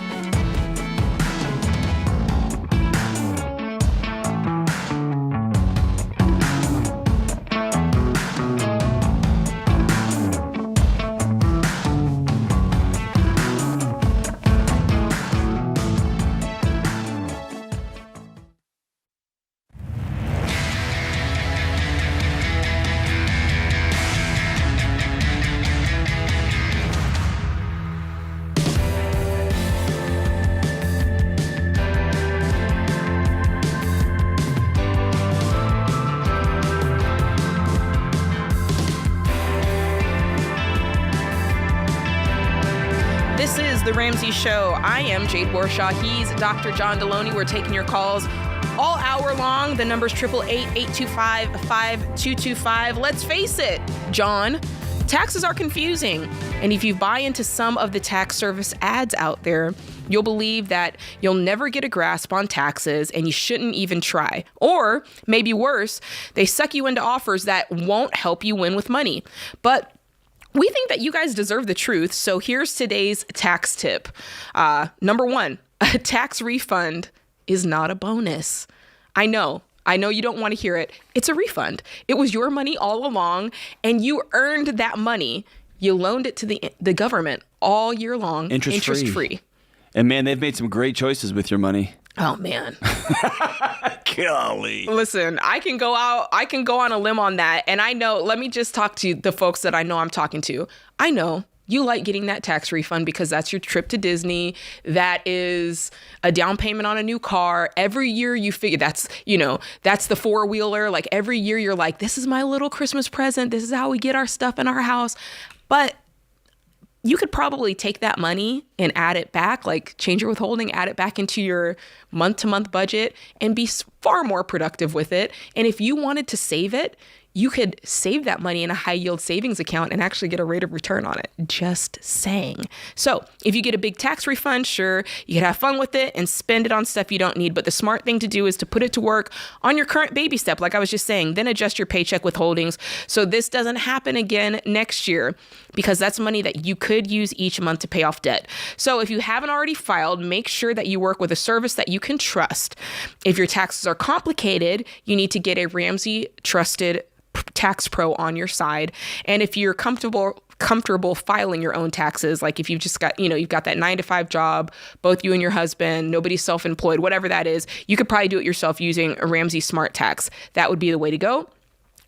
The Ramsey Show. I am Jade Warshaw. He's Dr. John Delony. We're taking your calls all hour long. The number's 888-825-5225. Let's face it, John, taxes are confusing. And if you buy into some of the tax service ads out there, you'll believe that you'll never get a grasp on taxes and you shouldn't even try. Or maybe worse, they suck you into offers that won't help you win with money. But we think that you guys deserve the truth, so here's today's tax tip. Number 1, a tax refund is not a bonus. I know you don't want to hear it. It's a refund. It was your money all along, and you earned that money. You loaned it to the government all year long, interest-free. And man, they've made some great choices with your money. Oh, man. Golly. Listen, I can go on a limb on that. And I know, let me just talk to the folks that I know I'm talking to. I know you like getting that tax refund because that's your trip to Disney. That is a down payment on a new car. Every year you figure that's the four-wheeler. Like every year you're like, this is my little Christmas present. This is how we get our stuff in our house. But you could probably take that money and add it back, like change your withholding, add it back into your month-to-month budget and be far more productive with it. And if you wanted to save it, you could save that money in a high yield savings account and actually get a rate of return on it. Just saying. So if you get a big tax refund, sure, you could have fun with it and spend it on stuff you don't need. But the smart thing to do is to put it to work on your current baby step, like I was just saying, then adjust your paycheck withholdings so this doesn't happen again next year, because that's money that you could use each month to pay off debt. So if you haven't already filed, make sure that you work with a service that you can trust. If your taxes are complicated, you need to get a Ramsey trusted tax pro on your side. And if you're comfortable filing your own taxes, like if you've just got, you've got that 9-to-5 job, both you and your husband, nobody's self-employed, whatever that is, you could probably do it yourself using a Ramsey Smart Tax. That would be the way to go.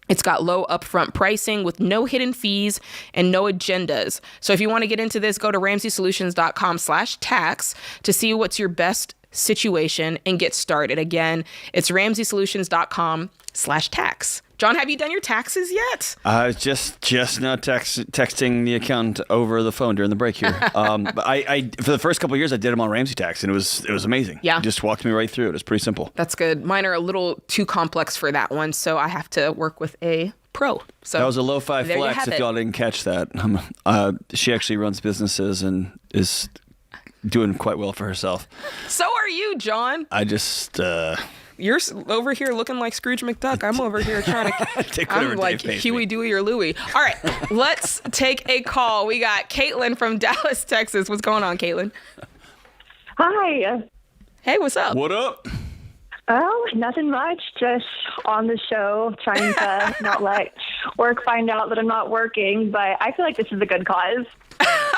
It's got low upfront pricing with no hidden fees and no agendas. So if you want to get into this, go to ramseysolutions.com/tax to see what's your best situation and get started. Again, it's ramseysolutions.com/tax. John, have you done your taxes yet? I was just now texting the accountant over the phone during the break here. But I for the first couple of years, I did them on Ramsey Tax, and it was amazing. Yeah. He just walked me right through it. It was pretty simple. That's good. Mine are a little too complex for that one, so I have to work with a pro. So that was a lo-fi flex if y'all didn't catch that. She actually runs businesses and is doing quite well for herself. So are you, John. I just... You're over here looking like Scrooge McDuck. I'm over here trying to... I'm like Huey, Dewey, or Louie. All right, let's take a call. We got Caitlin from Dallas, Texas. What's going on, Caitlin? Hi. Hey, what's up? What up? Oh, nothing much. Just on the show, trying to not let work find out that I'm not working. But I feel like this is a good cause.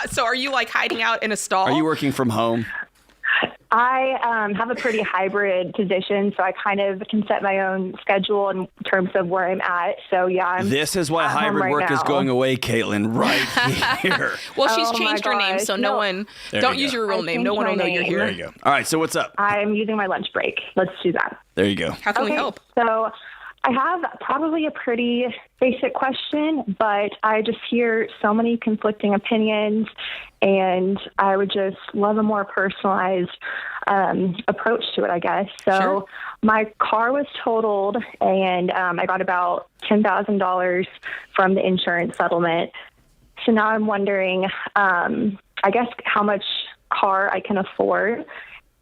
So are you like hiding out in a stall? Are you working from home? I have a pretty hybrid position, so I kind of can set my own schedule in terms of where I'm at. So, yeah, this is why hybrid work is going away, Caitlin, right here. Well, she's changed her name, so no one... Don't use your real name. No one will know you're here. There you go. All right, so what's up? I'm using my lunch break. Let's do that. There you go. How can we help? So I have probably a pretty basic question, but I just hear so many conflicting opinions, and I would just love a more personalized approach to it, I guess. So Sure. My car was totaled, and I got about $10,000 from the insurance settlement. So now I'm wondering, I guess, how much car I can afford.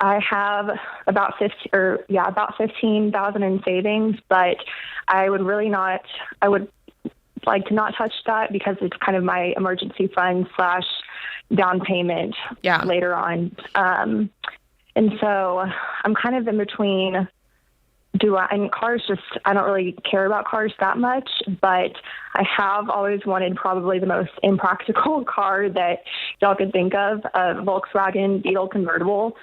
I have about $15,000 in savings, but I would like to not touch that because it's kind of my emergency fund / down payment later on. And so I'm kind of in between. I don't really care about cars that much, but I have always wanted probably the most impractical car that y'all could think of, a Volkswagen Beetle convertible,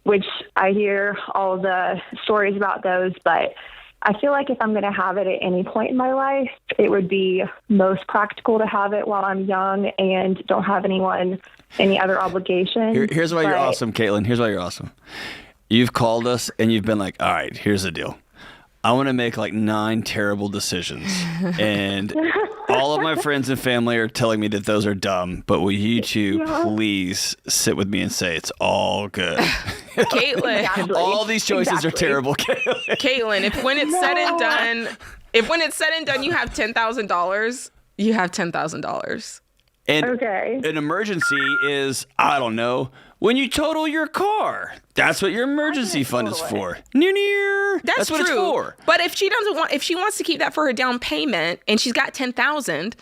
which I hear all the stories about those, but I feel like if I'm going to have it at any point in my life, it would be most practical to have it while I'm young and don't have any other obligation. Here's why you're awesome, Caitlin. Here's why you're awesome. You've called us and you've been like, all right, here's the deal. I want to make like 9 terrible decisions. And all of my friends and family are telling me that those are dumb. But will you two please sit with me and say it's all good? Caitlin. Exactly. All these choices are terrible, Caitlin. Caitlin, if when it's said and done, you have $10,000, you have $10,000. And okay. An emergency is, I don't know, when you total your car. That's what your emergency fund is for. That's what true. it's for. But if she wants to keep that for her down payment and she's got $10,000,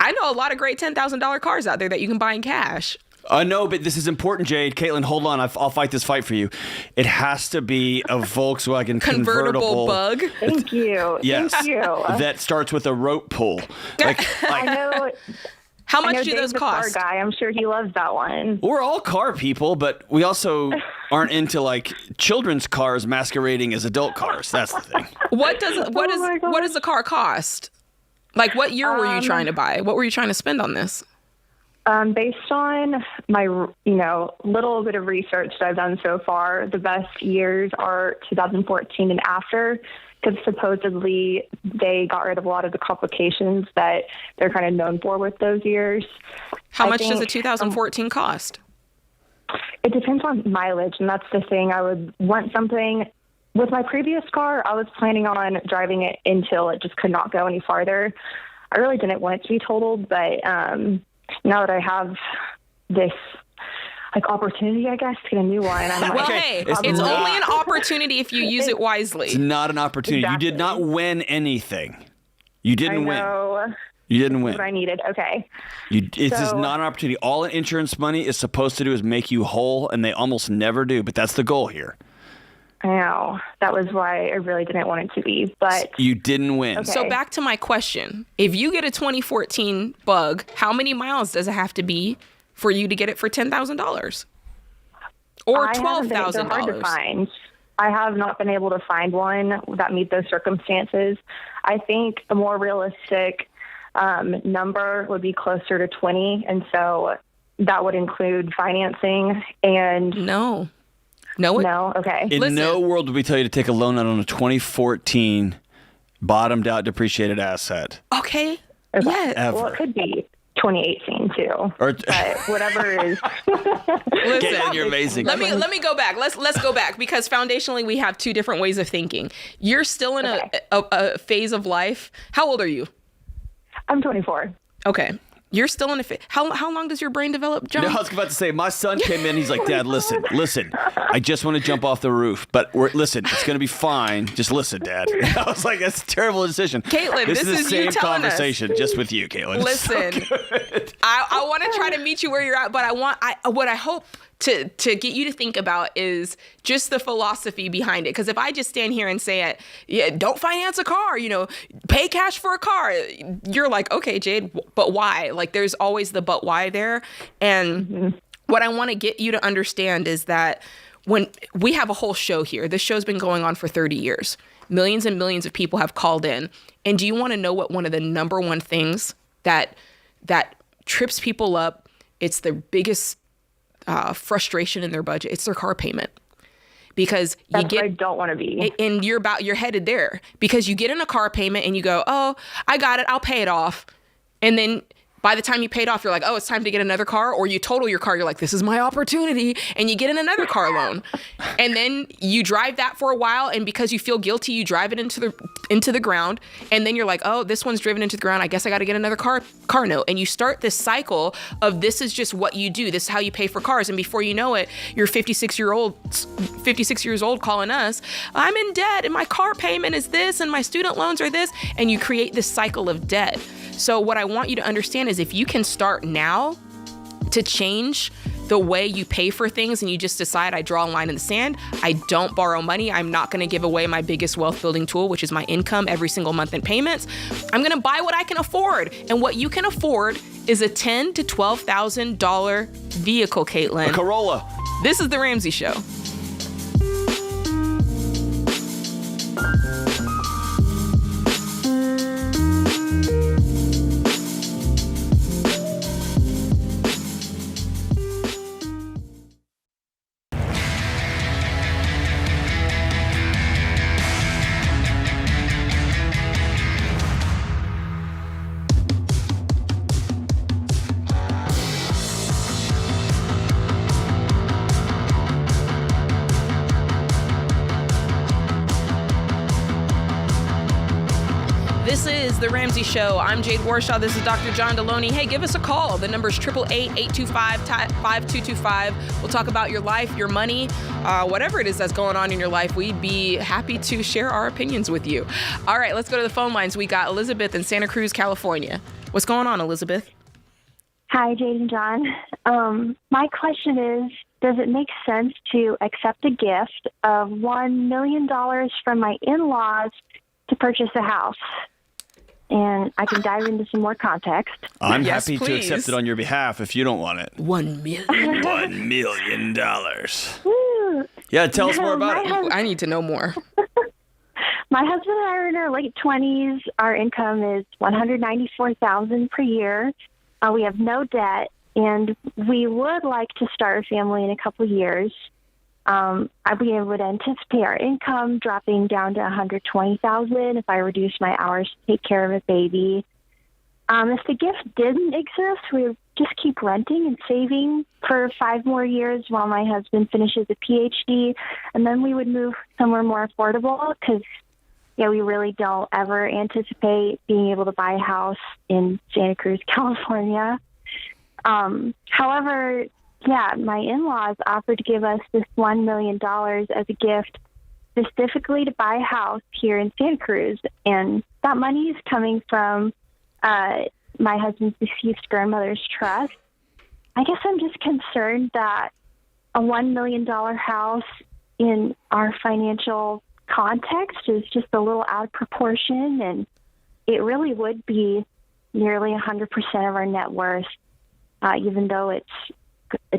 I know a lot of great $10,000 cars out there that you can buy in cash. No, but this is important, Jade. Caitlin, hold on. I'll fight this fight for you. It has to be a Volkswagen convertible Bug. Thank you. Yes. Thank you. That starts with a rope pull. I know. How I know much do Dave's those cost? A car guy. I'm sure he loves that one. We're all car people, but we also aren't into like children's cars masquerading as adult cars. That's the thing. What does the car cost? Like, what year were you trying to buy? What were you trying to spend on this? Based on my, little bit of research that I've done so far, the best years are 2014 and after, because supposedly they got rid of a lot of the complications that they're kind of known for with those years. How much does a 2014 cost? It depends on mileage, and that's the thing. I would want something. With my previous car, I was planning on driving it until it just could not go any farther. I really didn't want it to be totaled, but now that I have this opportunity, I guess, to get a new one, I'm well, hey, it's only an opportunity if you use it wisely. It's not an opportunity. Exactly. You did not win anything. You didn't win. You didn't win. What I needed. Okay. This is not an opportunity. All an insurance money is supposed to do is make you whole, and they almost never do. But that's the goal here. I know. That was why I really didn't want it to be. But you didn't win. Okay. So back to my question: if you get a 2014 Bug, how many miles does it have to be for you to get it for $10,000 or $12,000? I have not been able to find one that meet those circumstances. I think the more realistic number would be closer to 20, and so that would include financing and no. Okay. In no world would we tell you to take a loan out on a 2014 bottomed out depreciated asset. Okay. Yes. Ever. Well, it could be 2018 too. But whatever is. Listen, you're amazing. Let me go back. Let's go back, because foundationally we have two different ways of thinking. You're still in a phase of life. How old are you? I'm 24. Okay. You're still in a phase. How long does your brain develop, John? No, I was about to say, my son came in. He's like, Dad, listen. I just want to jump off the roof. But listen, it's going to be fine. Just listen, Dad. I was like, that's a terrible decision. Caitlin, this is the same you telling conversation us. Just with you, Caitlin. Listen, so I want to try to meet you where you're at, but what I hope to get you to think about is just the philosophy behind it. Because if I just stand here and say, don't finance a car, pay cash for a car, you're like, okay, Jade, but why? Like, there's always the but why there. And what I want to get you to understand is that when we have a whole show here, this show's been going on for 30 years. Millions and millions of people have called in. And do you want to know what one of the number one things that trips people up? It's their biggest frustration in their budget. It's their car payment. Because that's where I don't want to be. And you're headed there. Because you get in a car payment and you go, oh, I got it, I'll pay it off. And then by the time you paid off, you're like, oh, it's time to get another car. Or you total your car, you're like, this is my opportunity. And you get in another car loan. And then you drive that for a while. And because you feel guilty, you drive it into the ground. And then you're like, oh, this one's driven into the ground. I guess I got to get another car note. And you start this cycle of this is just what you do. This is how you pay for cars. And before you know it, you're 56 years old calling us, I'm in debt and my car payment is this and my student loans are this. And you create this cycle of debt. So what I want you to understand is if you can start now to change the way you pay for things and you just decide, I draw a line in the sand, I don't borrow money, I'm not going to give away my biggest wealth building tool, which is my income every single month in payments. I'm going to buy what I can afford. And what you can afford is a $10,000 to $12,000 vehicle, Caitlin. A Corolla. This is The Ramsey Show. This is The Ramsey Show. I'm Jade Warshaw. This is Dr. John Delony. Hey, give us a call. The number is 888-825-5225. We'll talk about your life, your money, whatever it is that's going on in your life. We'd be happy to share our opinions with you. All right, let's go to the phone lines. We got Elizabeth in Santa Cruz, California. What's going on, Elizabeth? Hi, Jade and John. My question is, does it make sense to accept a gift of $1 million from my in-laws to purchase a house? And I can dive into some more context. I'm happy to accept it on your behalf if you don't want it. $1 million. $1 million. Woo. Yeah, tell us more about it. I need to know more. My husband and I are in our late 20s. Our income is $194,000 per year. We have no debt. and we would like to start a family in a couple of years. We would anticipate our income dropping down to $120,000 if I reduce my hours to take care of a baby. If the gift didn't exist, we would just keep renting and saving for 5 more years while my husband finishes a PhD, and then we would move somewhere more affordable because, we really don't ever anticipate being able to buy a house in Santa Cruz, California. However, my in-laws offered to give us this $1 million as a gift specifically to buy a house here in Santa Cruz. And that money is coming from my husband's deceased grandmother's trust. I guess I'm just concerned that a $1 million house in our financial context is just a little out of proportion, and it really would be nearly 100% of our net worth, even though it's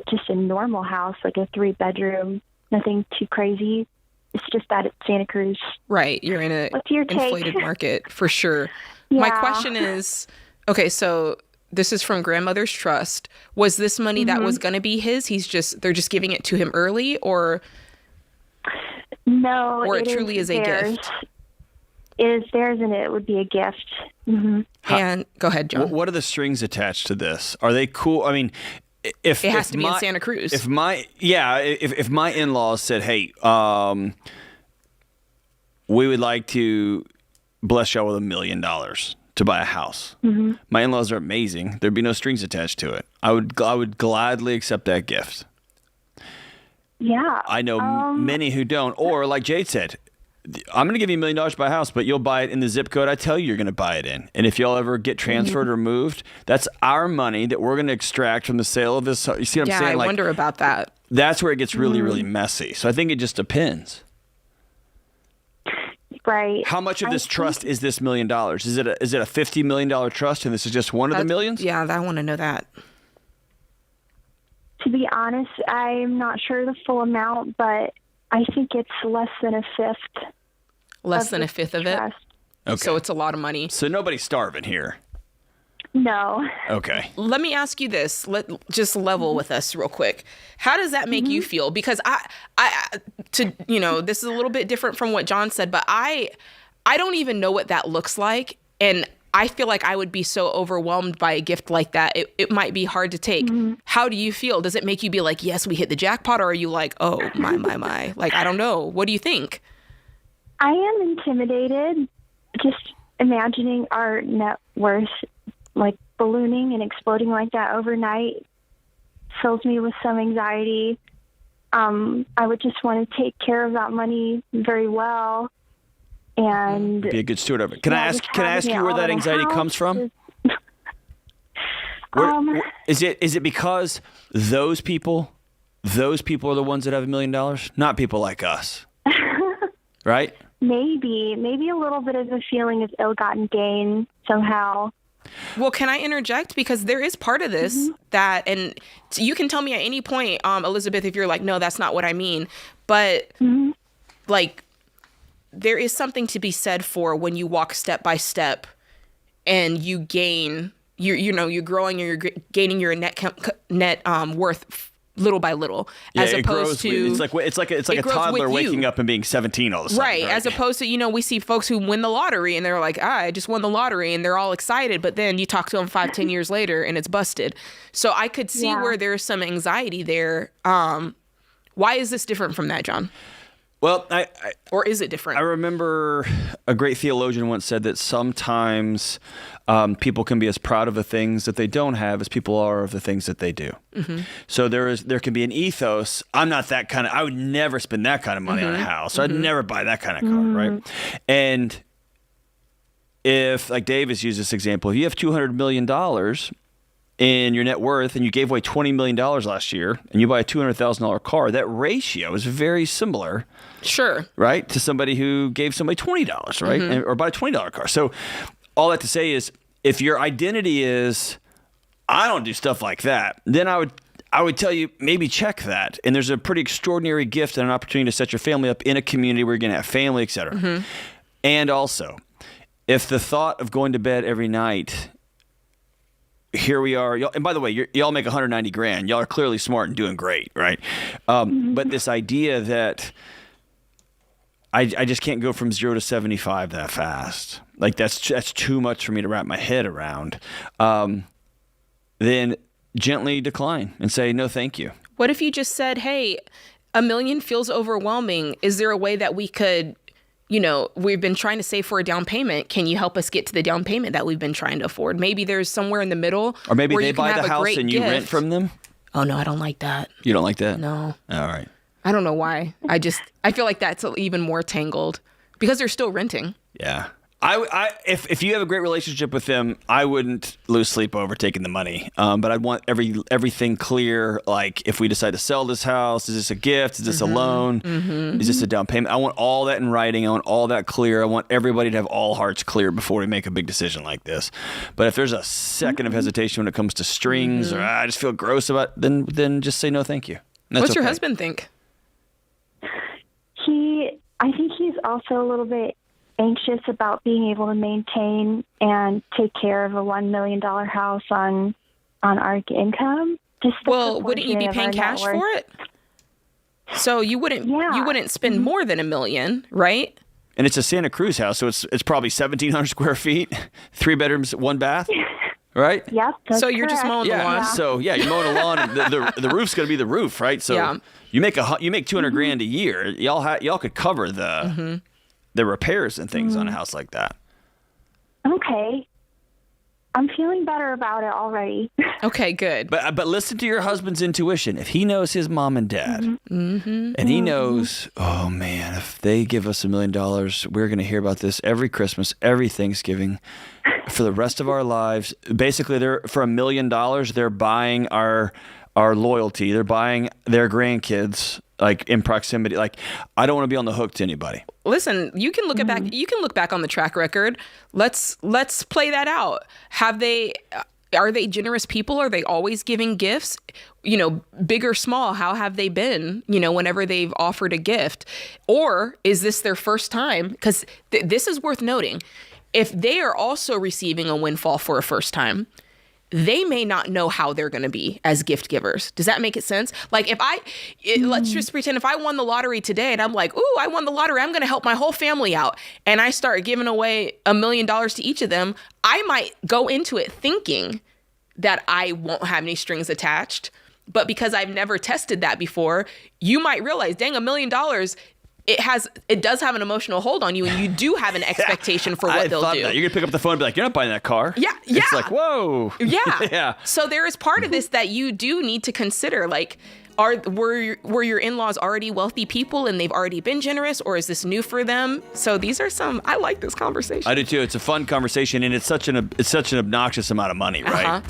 just a normal house, like a 3-bedroom, nothing too crazy. It's just that it's Santa Cruz. Right. You're in an inflated market for sure. Yeah. My question is, okay, so this is from Grandmother's Trust. Was this money that was going to be his? They're just giving it to him early, or no? Or it truly is a gift. It is theirs, and it would be a gift. Mm-hmm. And go ahead, John. What are the strings attached to this? Are they cool? I mean, if it has to be in Santa Cruz. If my in-laws said, "Hey, we would like to bless y'all with $1 million to buy a house," my in-laws are amazing. There'd be no strings attached to it. I would gladly accept that gift. Yeah, I know many who don't. Or like Jade said, I'm going to give you $1 million to buy a house, but you'll buy it in the zip code I tell you you're going to buy it in. And if y'all ever get transferred or moved, that's our money that we're going to extract from the sale of this. You see what I'm saying? Yeah, I wonder about that. That's where it gets really, really messy. So I think it just depends. Right. How much of this trust is this $1 million? Is it a $50 million trust, and this is just one of the millions? Yeah, I want to know that. To be honest, I'm not sure the full amount, but I think it's less than a fifth. Less than a fifth of it? Okay. So it's a lot of money. So nobody's starving here. No. Okay. Let me ask you this. Just level with us real quick. How does that make you feel? Because this is a little bit different from what John said, but I don't even know what that looks like. And I feel like I would be so overwhelmed by a gift like that. It might be hard to take. How do you feel? Does it make you be like, yes, we hit the jackpot? Or are you like, oh, my. Like, I don't know. What do you think? I am intimidated. Just imagining our net worth like ballooning and exploding like that overnight fills me with some anxiety. I would just want to take care of that money very well. And be a good steward of it. Can I ask you where that anxiety comes from? Is it because those people are the ones that have $1 million, not people like us, right? Maybe a little bit of a feeling of ill-gotten gain somehow. Well, can I interject? Because there is part of this that, and you can tell me at any point, Elizabeth, if you're like, no, that's not what I mean. But like, there is something to be said for when you walk step by step and you gain, you're growing and you're gaining your net worth little by little, as opposed to it's like a toddler waking up and being 17 all of a sudden. Right. As opposed to, we see folks who win the lottery and they're like, I just won the lottery, and they're all excited, but then you talk to them 5-10 years later and it's busted. So I could see where there's some anxiety there. Why is this different from that, John? Well, or is it different? I remember a great theologian once said that sometimes people can be as proud of the things that they don't have as people are of the things that they do. So there can be an ethos. I'm not that kind of. I would never spend that kind of money on a house. I'd never buy that kind of car, right? And if, like Dave has used this example, if you have $200 million in your net worth and you gave away $20 million last year and you buy a $200,000 car, that ratio is very similar. Sure. Right? To somebody who gave somebody $20, right? Or bought a $20 car. So all that to say is, if your identity is, I don't do stuff like that, then I would tell you, maybe check that. And there's a pretty extraordinary gift and an opportunity to set your family up in a community where you're going to have family, et cetera. And also, if the thought of going to bed every night here we are. Y'all, and by the way, y'all make $190,000. Y'all are clearly smart and doing great, right? But this idea that I just can't go from 0 to 75 that fast. Like that's too much for me to wrap my head around. Then gently decline and say, no, thank you. What if you just said, hey, $1 million feels overwhelming. Is there a way that we could, we've been trying to save for a down payment. Can you help us get to the down payment that we've been trying to afford? Maybe there's somewhere in the middle. Or maybe where they you can buy have the a house great and you gift. rent from them. Oh, no, I don't like that. You don't like that? No. All right. I don't know why. I feel like that's even more tangled because they're still renting. Yeah. If you have a great relationship with them, I wouldn't lose sleep over taking the money. But I'd want everything clear. Like if we decide to sell this house, is this a gift? Is this a loan? Is this a down payment? I want all that in writing. I want all that clear. I want everybody to have all hearts clear before we make a big decision like this. But if there's a second of hesitation when it comes to strings or I just feel gross about it, then just say no, thank you. What's your husband think? I think he's also a little bit anxious about being able to maintain and take care of a $1 million house on our income. Wouldn't you be paying cash for it? So you wouldn't spend more than $1 million, right? And it's a Santa Cruz house, so it's probably 1,700 square feet, 3 bedrooms, 1 bath, right? Yep. So you're just mowing the lawn. So you're mowing the lawn. And the roof's going to be the roof, right? So you make $200,000 a year. Y'all could cover the repairs and things on a house like that. Okay. I'm feeling better about it already. Okay, good. But listen to your husband's intuition. If he knows his mom and dad, and he knows, oh man, if they give us $1 million, we're going to hear about this every Christmas, every Thanksgiving, for the rest of our lives. Basically, for $1 million, they're buying our loyalty. They're buying their grandkids. Like in proximity, like I don't want to be on the hook to anybody. Listen, you can look back. You can look back on the track record. Let's play that out. Are they generous people? Are they always giving gifts? Big or small? How have they been? Whenever they've offered a gift, or is this their first time? Because this is worth noting. If they are also receiving a windfall for a first time, they may not know how they're going to be as gift givers. Does that make sense? Like let's just pretend if I won the lottery today and I'm like, ooh, I won the lottery. I'm going to help my whole family out. And I start giving away $1 million to each of them. I might go into it thinking that I won't have any strings attached. But because I've never tested that before, you might realize, dang, $1 million, it does have an emotional hold on you, and you do have an expectation for what they'll do. You're gonna pick up the phone and be like, "You're not buying that car." Yeah. It's like, whoa. Yeah. Yeah. So there is part of this that you do need to consider. Like, were your in-laws already wealthy people and they've already been generous, or is this new for them? So these are I like this conversation. I do too. It's a fun conversation, and it's such an obnoxious amount of money, right?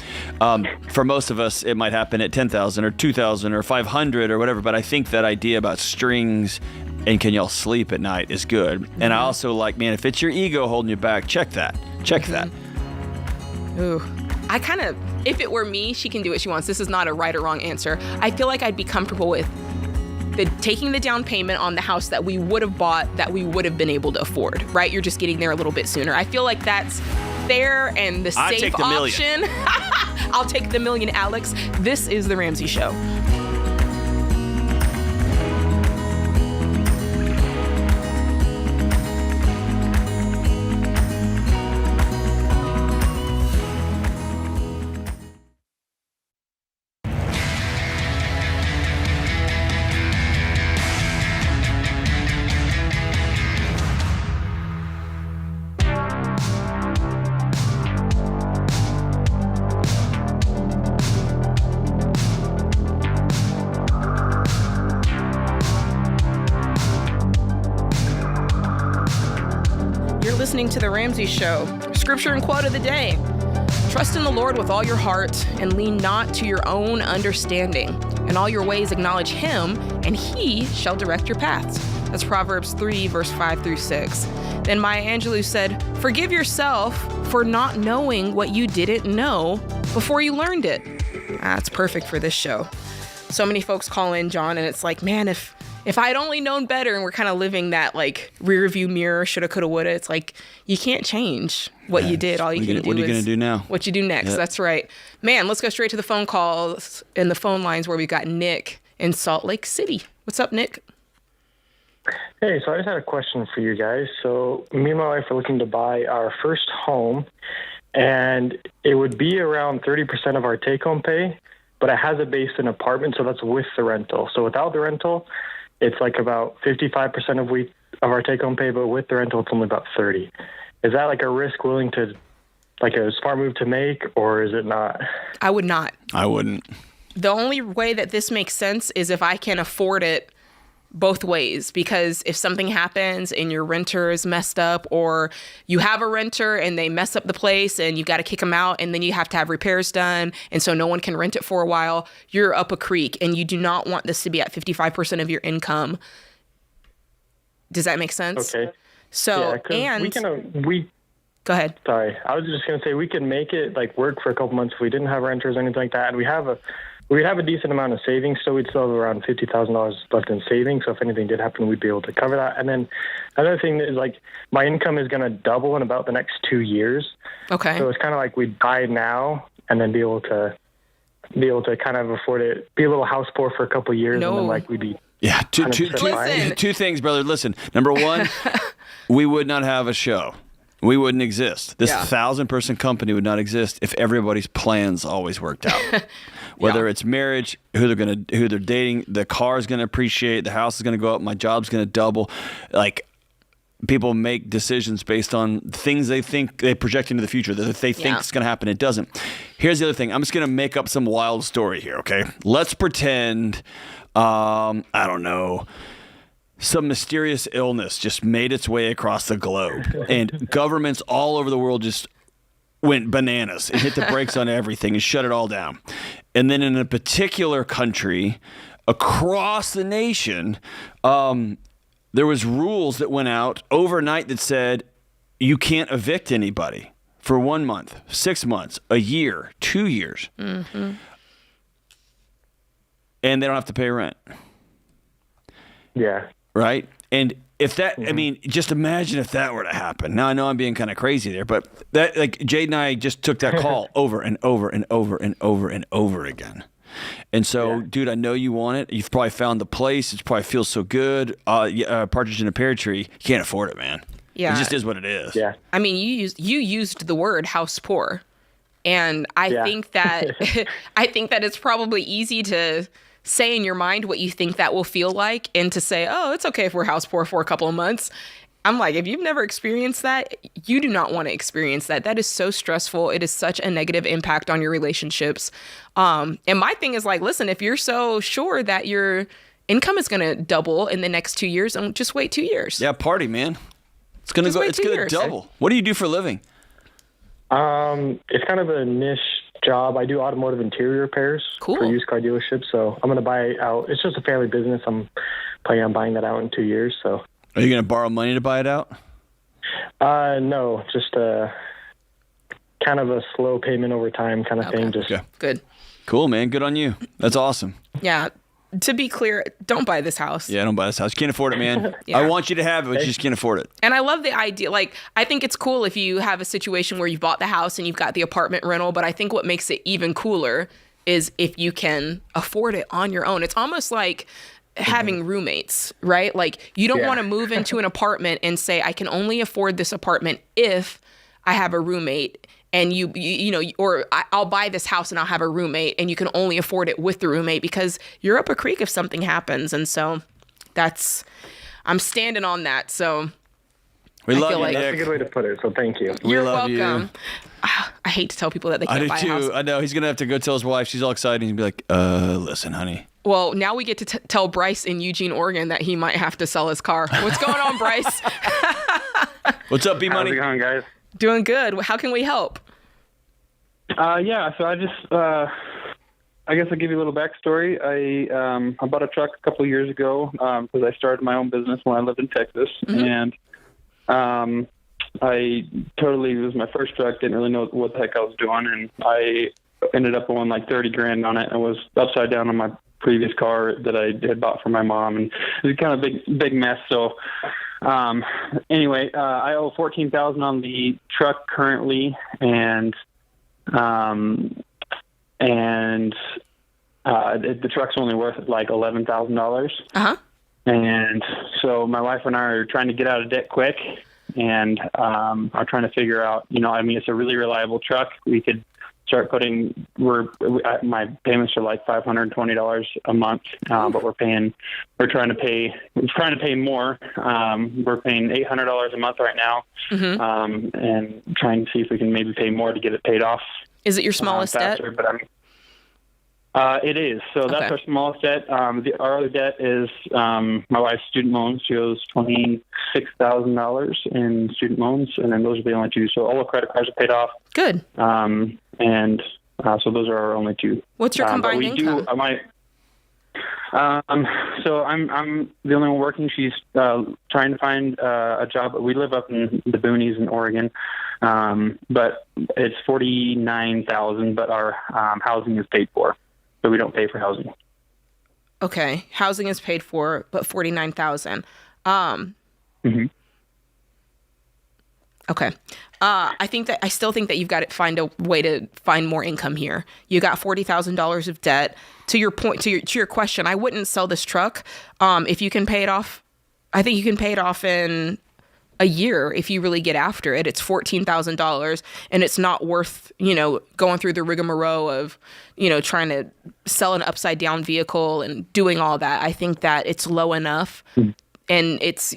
For most of us, it might happen at $10,000 or $2,000 or $500 or whatever. But I think that idea about strings and can y'all sleep at night is good. And I also like, man, if it's your ego holding you back, check that. Ooh, if it were me, she can do what she wants. This is not a right or wrong answer. I feel like I'd be comfortable with taking the down payment on the house that we would have bought, that we would have been able to afford, right? You're just getting there a little bit sooner. I feel like that's fair and the safe option. I'll take the $1 million, Alex. This is The Ramsey Show. Listening to The Ramsey Show. Scripture and quote of the day. Trust in the Lord with all your heart and lean not to your own understanding. In all your ways acknowledge him, and he shall direct your paths. That's Proverbs 3, verse 5 through 6. Then Maya Angelou said, forgive yourself for not knowing what you didn't know before you learned it. That's perfect for this show. So many folks call in, John, and it's like, man, if if I had only known better, and we're kind of living that like rear view mirror, shoulda, coulda, woulda. It's like you can't change what you did. All you can do what are you is going to do now? What you do next. Yep. That's right. Man, let's go straight to the phone calls and the phone lines where we got Nick in Salt Lake City. What's up, Nick? Hey, so I just had a question for you guys. So me and my wife are looking to buy our first home, and it would be around 30% of our take-home pay, but it has a base in apartment, so that's with the rental. So without the rental, it's like about 55% of our take-home pay, but with the rental, it's only about 30. Is that like a risk willing to, like a smart move to make, or is it not? I would not. I wouldn't. The only way that this makes sense is if I can afford it both ways, because if something happens and your renter is messed up, or you have a renter and they mess up the place and you got to kick them out, and then you have to have repairs done, and so no one can rent it for a while, you're up a creek, and you do not want this to be at 55% of your income. Does that make sense? Okay. So, yeah, we go ahead. Sorry, I was just going to say we can make it like work for a couple months if we didn't have renters or anything like that, and we have a decent amount of savings, so we'd still have around $50,000 left in savings. So if anything did happen, we'd be able to cover that. And then another thing is like my income is going to double in about the next 2 years. Okay. So it's kind of like we'd buy now and then be able to kind of afford it, be a little house poor for a couple of years, and then like we'd be. Yeah, two things, brother. Listen, number one, we would not have a show. We wouldn't exist. This 1,000-person company would not exist if everybody's plans always worked out. Whether it's marriage, who they're dating, the car's going to appreciate, the house is going to go up, my job's going to double. Like, people make decisions based on things they think they project into the future, that if they think it's going to happen, it doesn't. Here's the other thing. I'm just going to make up some wild story here, okay? Let's pretend, I don't know, some mysterious illness just made its way across the globe, and governments all over the world just went bananas and hit the brakes on everything and shut it all down. And then in a particular country across the nation, there was rules that went out overnight that said you can't evict anybody for 1 month, 6 months, a year, 2 years. Mm-hmm. And they don't have to pay rent. Yeah. Right? And if that, I mean, just imagine if that were to happen. Now, I know I'm being kind of crazy there, but that, like, Jade and I just took that call over and over and over and over and over again. And so, dude, I know you want it. You've probably found the place. It probably feels so good. Partridge in a pear tree. You can't afford it, man. Yeah. It just is what it is. Yeah. I mean, you used the word house poor. And I think that it's probably easy to say in your mind what you think that will feel like, and to say, oh, it's okay if we're house poor for a couple of months. I'm like, if you've never experienced that, you do not want to experience that. That is so stressful. It is such a negative impact on your relationships. And my thing is like, listen, if you're so sure that your income is going to double in the next 2 years, then just wait 2 years. Yeah, party, man. It's going to go. It's going to double. What do you do for a living? It's kind of a niche job. I do automotive interior repairs for used car dealerships. So I'm going to buy it out. It's just a family business. I'm planning on buying that out in 2 years. So. Are you going to borrow money to buy it out? No, just kind of a slow payment over time kind of thing. Just good. Cool, man. Good on you. That's awesome. Yeah. To be clear, don't buy this house. Yeah, don't buy this house. You can't afford it, man. I want you to have it, but you just can't afford it. And I love the idea. Like, I think it's cool if you have a situation where you've bought the house and you've got the apartment rental, but I think what makes it even cooler is if you can afford it on your own. It's almost like having roommates, right? Like, you don't want to move into an apartment and say, I can only afford this apartment if I have a roommate. And you know, or I'll buy this house and I'll have a roommate, and you can only afford it with the roommate, because you're up a creek if something happens. And so I'm standing on that. So we love you, Nick. That's a good way to put it. So thank you. You're welcome. I hate to tell people that they can't buy a house. I know. He's going to have to go tell his wife. She's all excited. He'd be like, listen, honey. Well, now we get to tell Bryce in Eugene, Oregon that he might have to sell his car. What's going on, Bryce? What's up, B-Money? How's it going, guys? Doing good. How can we help? Yeah, so I just, I guess I'll give you a little backstory. I bought a truck a couple of years ago because I started my own business when I lived in Texas. Mm-hmm. And it was my first truck, didn't really know what the heck I was doing. And I ended up owing like $30,000 on it and was upside down on my previous car that I had bought for my mom, and it was kind of a big mess. So anyway, I owe $14,000 on the truck currently, and the truck's only worth like $11,000. And so my wife and I are trying to get out of debt quick, and are trying to figure out, it's a really reliable truck. We could start putting, my payments are like $520 a month, but we're trying to pay more. We're paying $800 a month right now, and trying to see if we can maybe pay more to get it paid off. Is it your smallest debt? But it is. So that's our smallest debt. Our other debt is my wife's student loans. She owes $26,000 in student loans, and then those are the only two. So all the credit cards are paid off. Good. So those are our only two. What's your combined income? So I'm the only one working. She's trying to find a job. We live up in the boonies in Oregon, but it's $49,000. But our housing is paid for. So we don't pay for housing. Okay. Housing is paid for, but $49,000. Okay. I still think that you've got to find a way to find more income here. You got $40,000 of debt. To your point, to your question, I wouldn't sell this truck. If you can pay it off, I think you can pay it off in a year if you really get after it. It's $14,000, and it's not worth, going through the rigmarole of, trying to sell an upside down vehicle and doing all that. I think that it's low enough, and it's,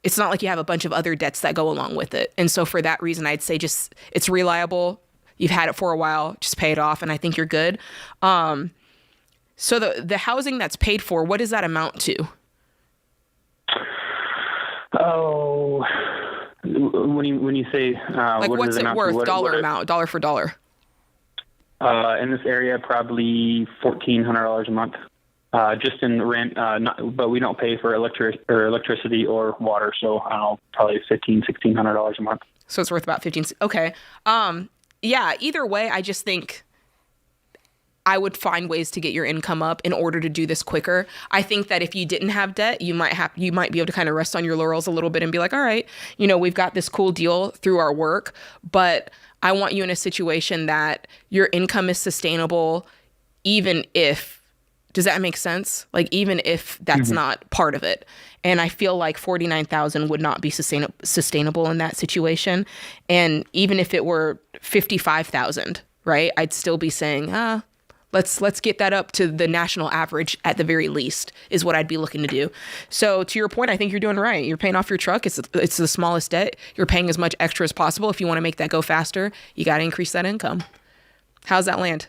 it's not like you have a bunch of other debts that go along with it. And so for that reason, I'd say just, it's reliable. You've had it for a while, just pay it off, and I think you're good. So the housing that's paid for, what does that amount to? Oh, when you say like what what's is it worth, amount, dollar for dollar? In this area, probably $1,400 a month, just in rent. But we don't pay for electricity or water, so I don't know, probably $1,600 a month. So it's worth about $15. Okay. Yeah. Either way, I just think I would find ways to get your income up in order to do this quicker. I think that if you didn't have debt, you might be able to kind of rest on your laurels a little bit and be like, all right, we've got this cool deal through our work, but I want you in a situation that your income is sustainable, even if, does that make sense? Like, even if that's not part of it. And I feel like $49,000 would not be sustainable in that situation. And even if it were $55,000, right, I'd still be saying, let's get that up to the national average at the very least, is what I'd be looking to do. So to your point, I think you're doing right. You're paying off your truck. It's the smallest debt. You're paying as much extra as possible. If you want to make that go faster, you got to increase that income. How's that land?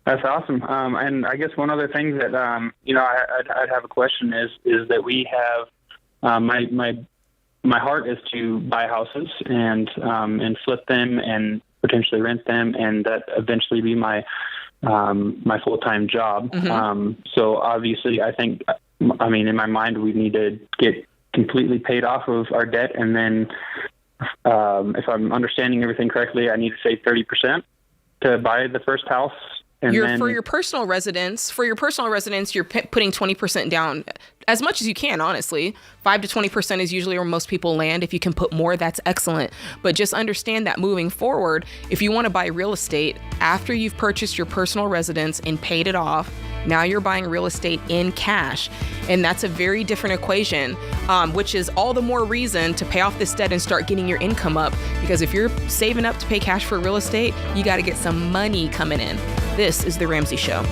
That's awesome. And I guess one other thing that, I'd have a question is that we have, my heart is to buy houses and flip them and potentially rent them, and that eventually be my full-time job. So obviously I think, in my mind, we need to get completely paid off of our debt. And then, if I'm understanding everything correctly, I need to save 30% to buy the first house. For your personal residence, you're putting 20% down, as much as you can, honestly. 5 to 20% is usually where most people land. If you can put more, that's excellent. But just understand that moving forward, if you want to buy real estate, after you've purchased your personal residence and paid it off, now you're buying real estate in cash. And that's a very different equation, which is all the more reason to pay off this debt and start getting your income up. Because if you're saving up to pay cash for real estate, you got to get some money coming in. This is The Ramsey Show.